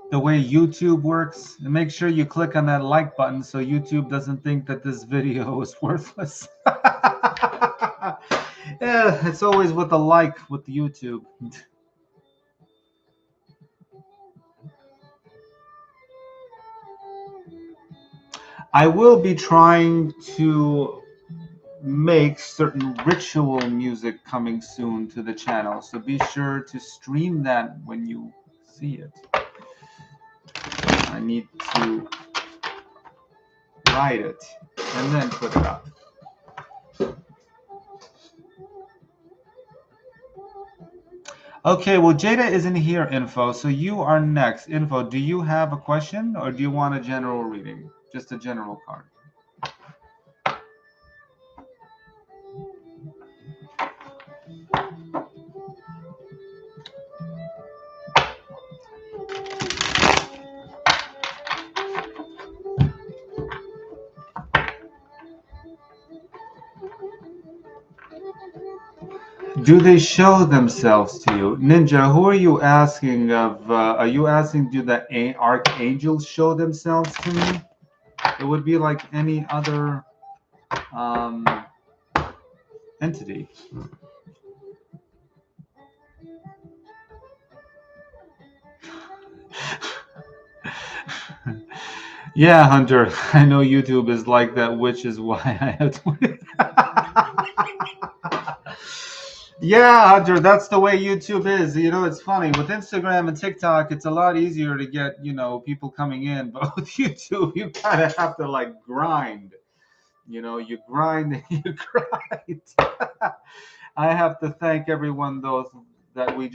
The way YouTube works, and make sure you click on that like button so YouTube doesn't think that this video is worthless. Yeah, it's always with the like with YouTube. I will be trying to make certain ritual music coming soon to the channel, so be sure to stream that when you see it. I need to write it and then put it up. Okay, well, Jada isn't here, Info, so you are next. Info, do you have a question or do you want a general reading? Just a general card. Do they show themselves to you? Ninja, who are you asking of? Are you asking, do the archangels show themselves to me? It would be like any other entity. Yeah, Hunter, I know YouTube is like that, which is why I have Twitter. Yeah, Hunter, that's the way YouTube is. You know, it's funny. With Instagram and TikTok, it's a lot easier to get, people coming in. But with YouTube, you kind of have to like grind. You grind and you grind. I have to thank everyone, though, that we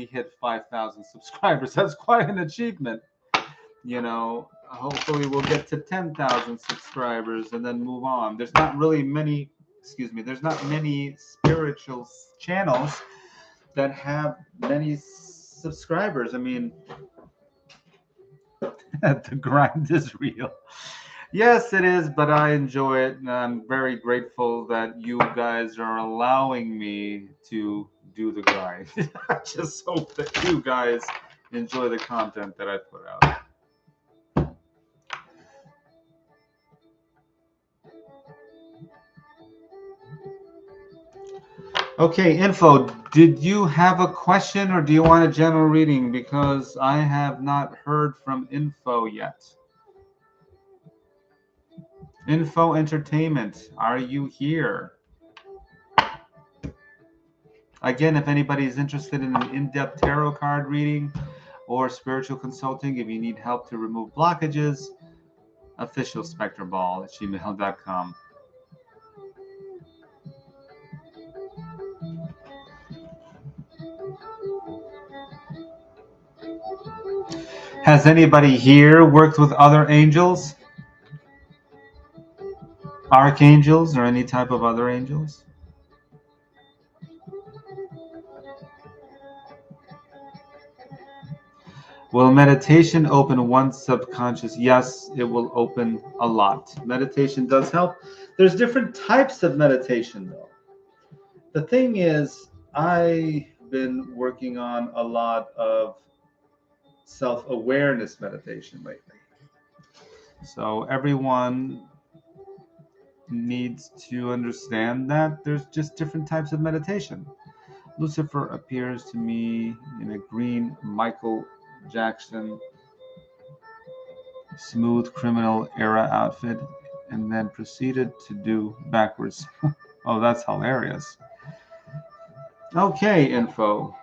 hit 5,000 subscribers. That's quite an achievement. Hopefully we'll get to 10,000 subscribers and then move on. There's not many spiritual channels that have many subscribers. I mean, the grind is real. Yes, it is, but I enjoy it, and I'm very grateful that you guys are allowing me to do the grind. I just hope that you guys enjoy the content that I put out. Okay, Info, did you have a question or do you want a general reading? Because I have not heard from Info yet. Info Entertainment, are you here? Again, if anybody is interested in an in-depth tarot card reading or spiritual consulting, if you need help to remove blockages, officialspektorbaal@gmail.com. Has anybody here worked with other angels, archangels, or any type of other angels? Will meditation open one's subconscious? Yes, it will open a lot. Meditation does help. There's different types of meditation, though. The thing is, I've been working on a lot of self-awareness meditation lately. So everyone needs to understand that there's just different types of meditation. Lucifer appears to me in a green Michael Jackson smooth criminal era outfit and then proceeded to do backwards. Oh, that's hilarious. Okay, Info.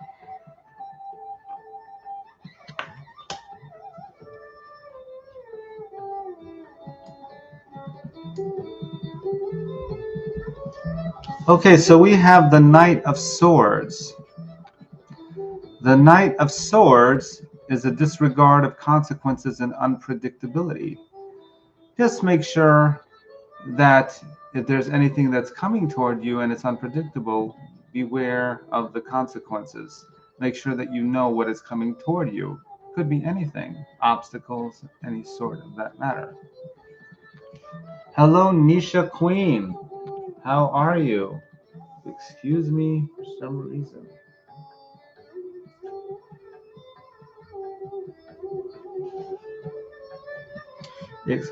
Okay, so we have the Knight of Swords. The Knight of Swords is a disregard of consequences and unpredictability. Just make sure that if there's anything that's coming toward you and it's unpredictable, beware of the consequences. Make sure that you know what is coming toward you. Could be anything, obstacles, any sort of that matter. Hello, Nisha Queen. How are you? Excuse me for some reason.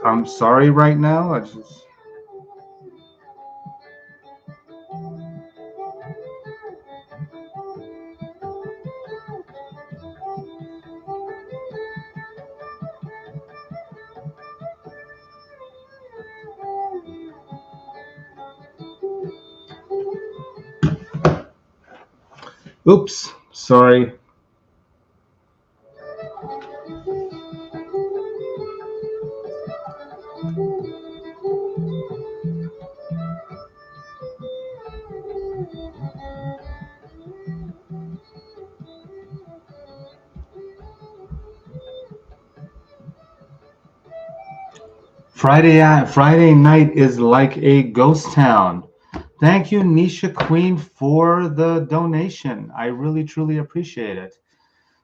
I'm sorry right now. I just... Oops, sorry. Friday night is like a ghost town. Thank you, Nisha Queen, for the donation. I really, truly appreciate it.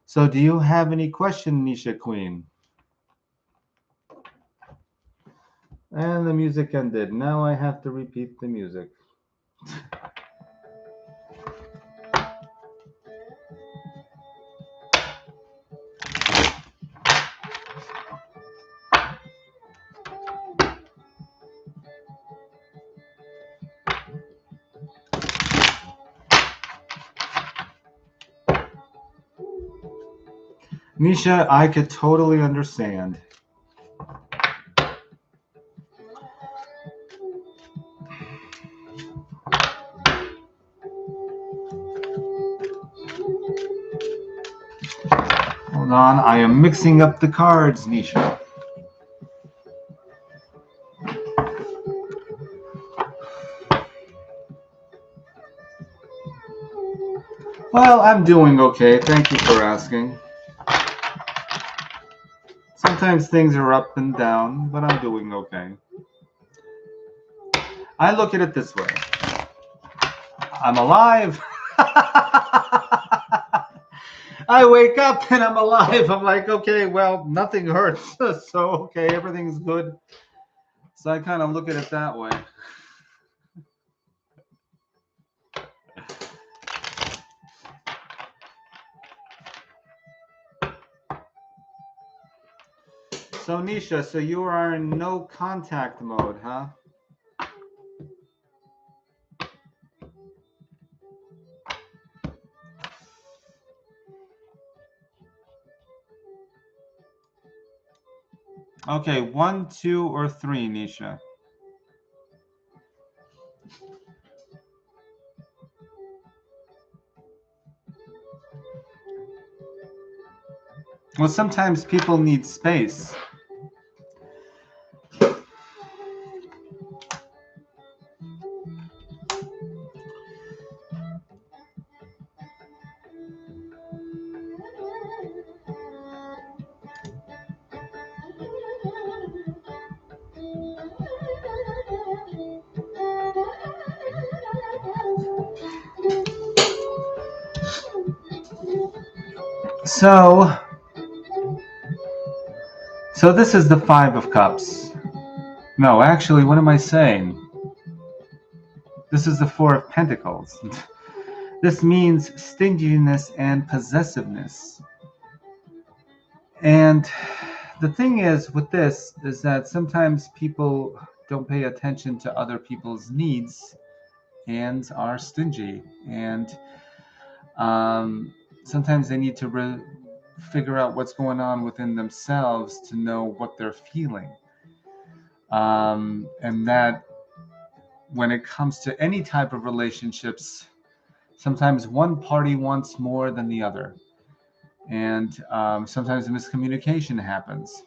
So do you have any question, Nisha Queen? And the music ended. Now I have to repeat the music. Nisha, I could totally understand. Hold on, I am mixing up the cards, Nisha. Well, I'm doing okay. Thank you for asking. Sometimes things are up and down, but I'm doing okay. I look at it this way. I'm alive. I wake up and I'm alive. I'm like, okay, well, nothing hurts. So, okay, everything's good. So I kind of look at it that way. So Nisha, so you are in no contact mode, huh? Okay, 1, 2, or 3, Nisha. Well, sometimes people need space. So this is the 5 of Cups. No, actually, what am I saying? This is the 4 of Pentacles. This means stinginess and possessiveness. And the thing is with this is that sometimes people don't pay attention to other people's needs and are stingy. And sometimes they need to figure out what's going on within themselves to know what they're feeling. And that when it comes to any type of relationships, sometimes one party wants more than the other. And sometimes a miscommunication happens.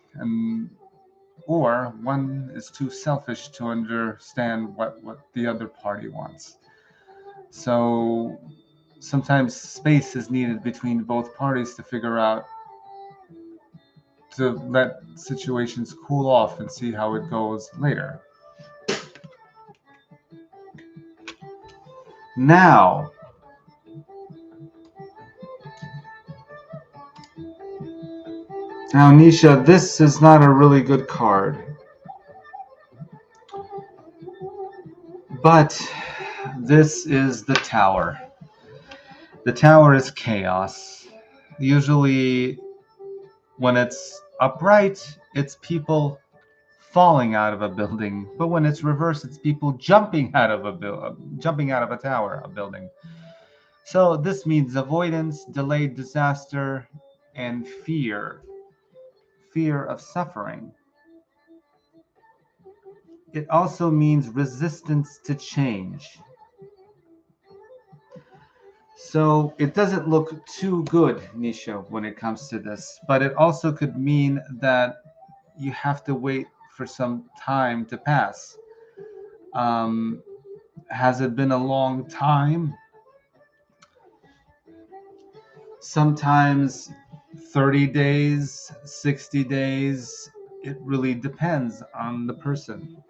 Or one is too selfish to understand what the other party wants. So sometimes space is needed between both parties to figure out, to let situations cool off and see how it goes later. Now, Nisha, this is not a really good card. But this is the Tower. The Tower is chaos. Usually, when it's upright, it's people falling out of a building. But when it's reversed, it's people jumping out of a tower, a building. So this means avoidance, delayed disaster, and fear of suffering. It also means resistance to change. So it doesn't look too good, Nisha, when it comes to this, but it also could mean that you have to wait for some time to pass. Has it been a long time? Sometimes 30 days, 60 days. It really depends on the person.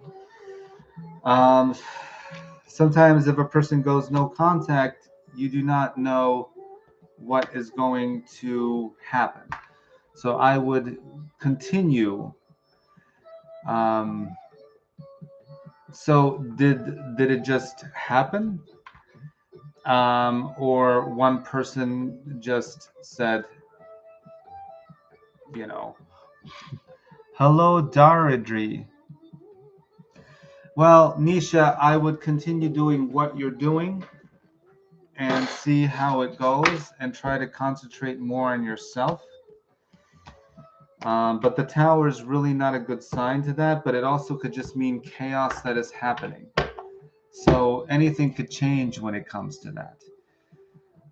Sometimes if a person goes no contact, you do not know what is going to happen. So I would continue. So did it just happen? Or one person just said, hello, Daridri. Well, Nisha, I would continue doing what you're doing and see how it goes and try to concentrate more on yourself. But the tower is really not a good sign to that, but it also could just mean chaos that is happening. So anything could change when it comes to that.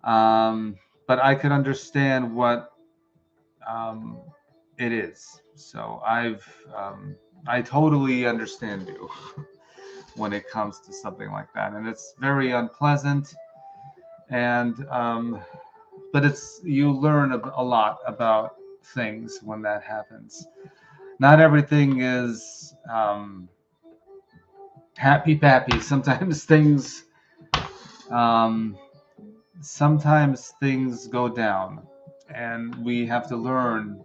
But I could understand what it is. So I totally understand you when it comes to something like that. And it's very unpleasant. And, but you learn a lot about things when that happens. Not everything is happy pappy. Sometimes things go down, and we have to learn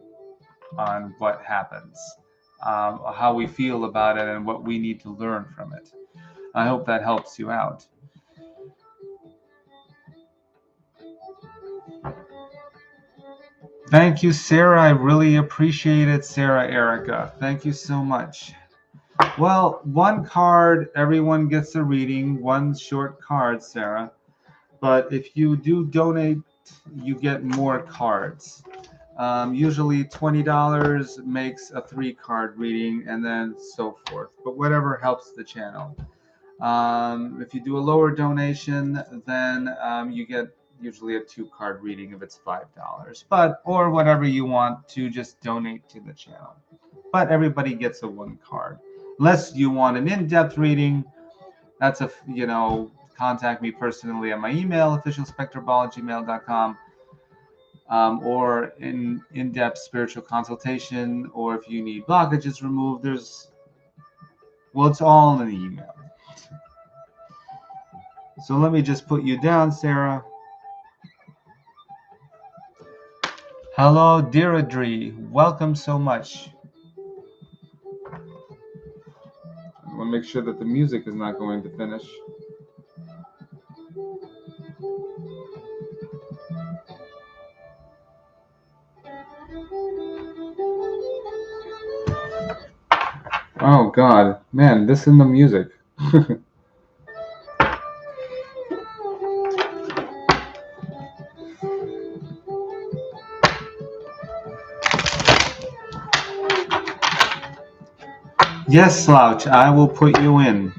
on what happens, how we feel about it, and what we need to learn from it. I hope that helps you out. Thank you, Sarah. I really appreciate it, Sarah Erica. Thank you so much. Well, one card, everyone gets a reading, one short card, Sarah. But if you do donate, you get more cards. Usually $20 makes a 3-card reading, and then so forth. But whatever helps the channel. If you do a lower donation, then you get usually a 2-card reading if it's $5. Or whatever you want to just donate to the channel. But everybody gets a 1 card. Unless you want an in-depth reading, that's contact me personally at my email, officialspektorbaal@gmail.com, or in-depth spiritual consultation, or if you need blockages removed, it's all in the email. So let me just put you down, Sarah. Hello, Deirdre. Welcome so much. I want to make sure that the music is not going to finish. Oh God, man, this in the music. Yes, Slouch, I will put you in.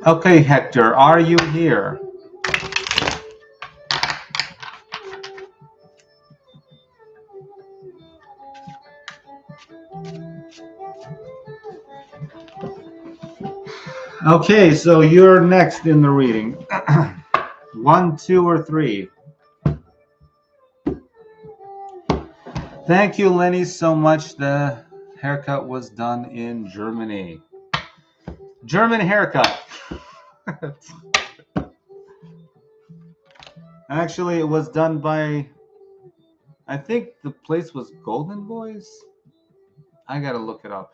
Okay, Hector, are you here? Okay, so you're next in the reading. 1, 2, or 3? Thank you, Lenny, so much. The haircut was done in Germany. German haircut. Actually, it was done by, I think the place was Golden Boys. I gotta look it up.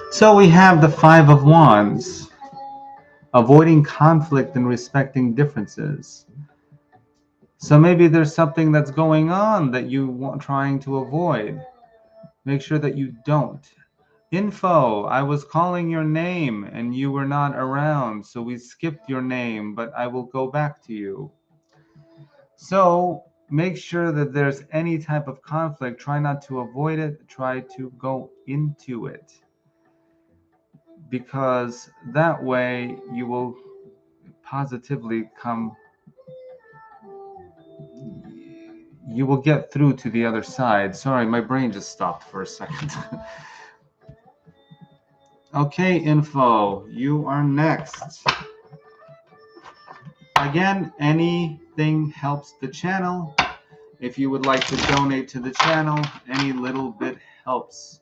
So we have the 5 of Wands, avoiding conflict and respecting differences. So maybe there's something that's going on that you want trying to avoid. Make sure that you don't. Info, I was calling your name and you were not around, so we skipped your name, but I will go back to you. So make sure that there's any type of conflict. Try not to avoid it. Try to go into it. Because that way you will positively you will get through to the other side. Sorry, my brain just stopped for a second. Okay, Info, you are next. Again, anything helps the channel. If you would like to donate to the channel, any little bit helps.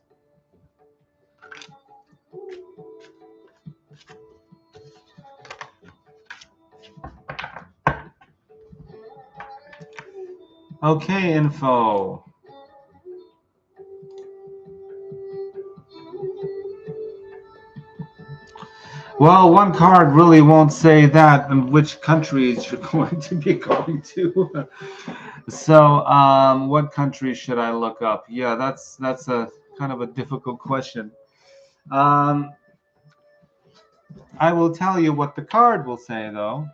Okay, Info. Well, one card really won't say that and which countries you're going to be going to. So, what country should I look up? Yeah, that's a kind of a difficult question. Um, I will tell you what the card will say, though.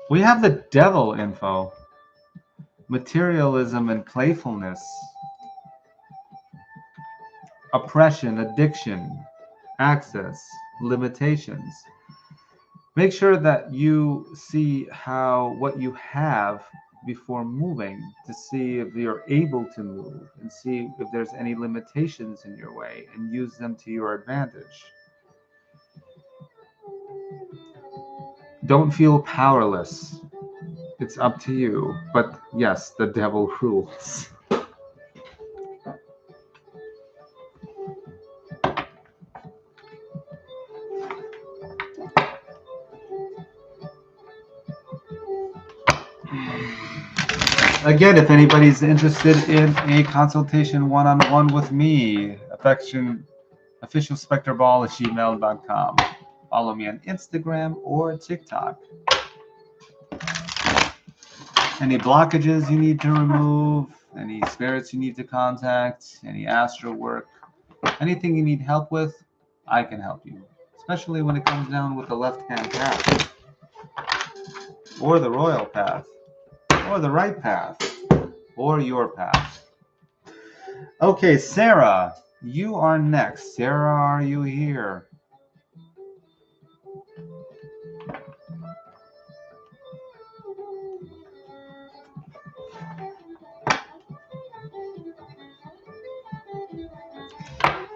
We have the devil info, materialism and playfulness, oppression, addiction, access, limitations. Make sure that you see how what you have before moving to see if you're able to move and see if there's any limitations in your way and use them to your advantage. Don't feel powerless. It's up to you. But yes, the devil rules. Again, if anybody's interested in a consultation one-on-one with me, officialspektorbaal@gmail.com. Follow me on Instagram or TikTok. Any blockages you need to remove, any spirits you need to contact, any astral work, anything you need help with, I can help you. Especially when it comes down with the left-hand path, or the royal path, or the right path, or your path. Okay, Sarah, you are next. Sarah, are you here?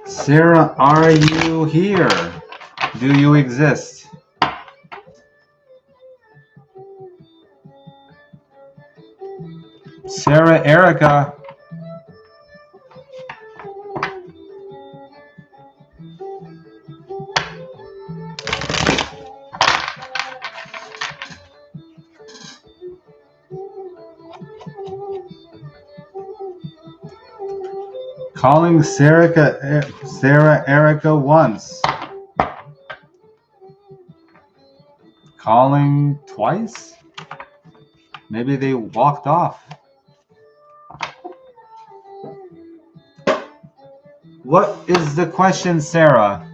Sarah, are you here? Do you exist? Sarah Erica. Calling Sarah Erica once. Calling twice? Maybe they walked off. What is the question, Sarah?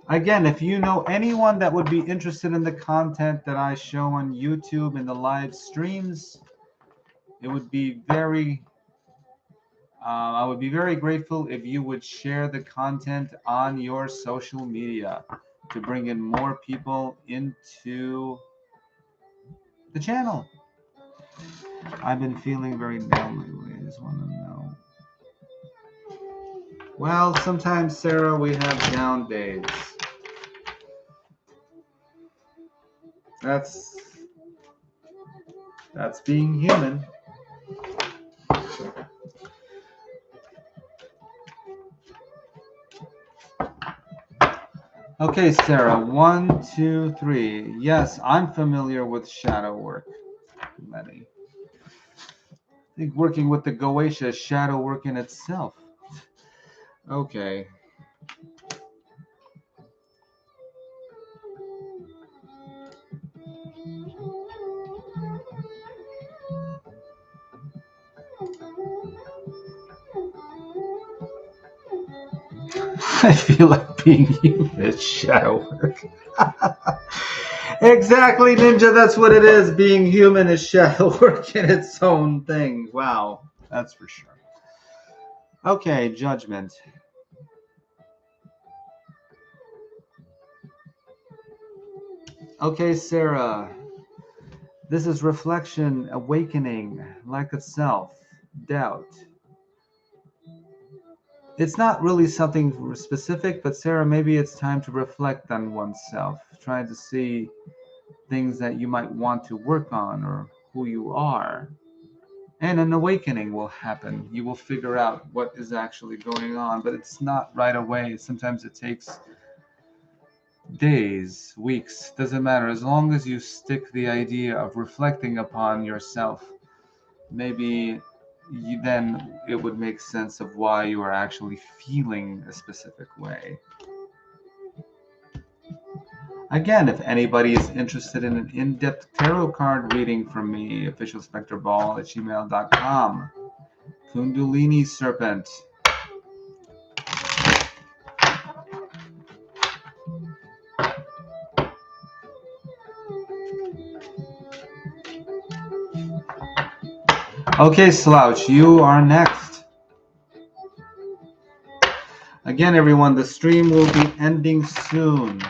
Again, if you know anyone that would be interested in the content that I show on YouTube and the live streams, it would be I would be very grateful if you would share the content on your social media to bring in more people into the channel. I've been feeling very down lately. I just want to know. Well, sometimes, Sarah, we have down days. That's being human. Okay, Sarah, 1, 2, 3. Yes, I'm familiar with shadow work, Letty. I think working with the goetia is shadow work in itself. Okay. I feel like being human is shadow work. Exactly, Ninja. That's what it is. Being human is shadow work in its own thing. Wow, that's for sure. Okay, judgment. Okay, Sarah. This is reflection, awakening, lack of self, doubt. It's not really something specific, but Sarah, maybe it's time to reflect on oneself, trying to see things that you might want to work on or who you are. and an awakening will happen. You will figure out what is actually going on, but it's not right away. Sometimes it takes days, weeks, doesn't matter. As long as you stick the idea of reflecting upon yourself, maybe then it would make sense of why you are actually feeling a specific way. Again, if anybody is interested in an in-depth tarot card reading from me, officialspektorbaal@gmail.com. Kundalini Serpent. Okay, Slouch, you are next. Again, everyone, the stream will be ending soon.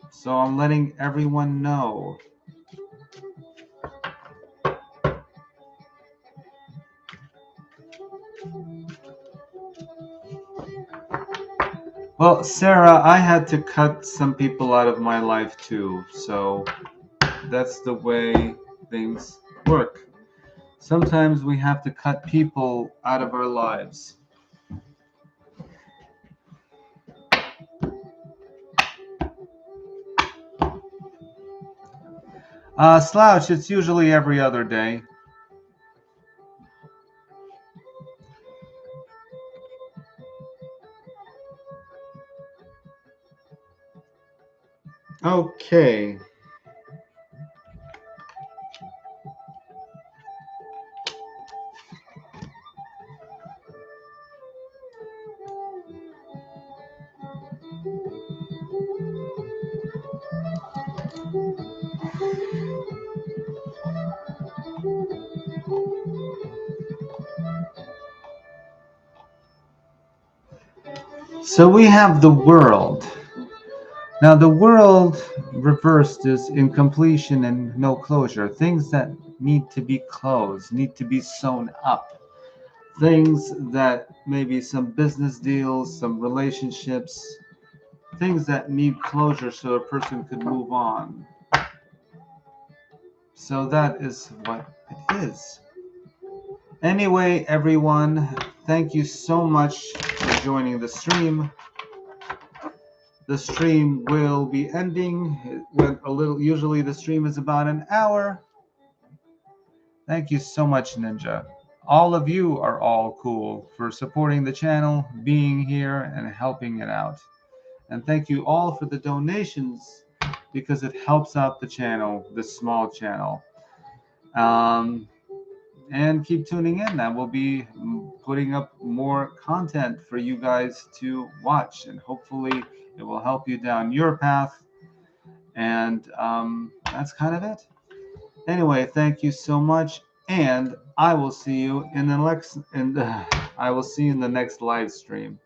So I'm letting everyone know. Well, Sarah, I had to cut some people out of my life too, so that's the way things work. Sometimes we have to cut people out of our lives. Slouch, it's usually every other day. Okay. So we have the world. Now the world reversed is incompletion and no closure. Things that need to be closed, need to be sewn up. Things that maybe some business deals, some relationships, things that need closure so a person could move on. So that is what it is. Anyway, everyone, thank you so much for joining the stream. The stream will be ending. It went a little. Usually the stream is about an hour. Thank you so much, Ninja. All of you are all cool for supporting the channel, being here, and helping it out. And thank you all for the donations because it helps out the channel, this small channel. And keep tuning in. I will be putting up more content for you guys to watch, and hopefully it will help you down your path. And that's kind of it. Anyway, thank you so much, and I will see you in the next. I will see you in the next live stream.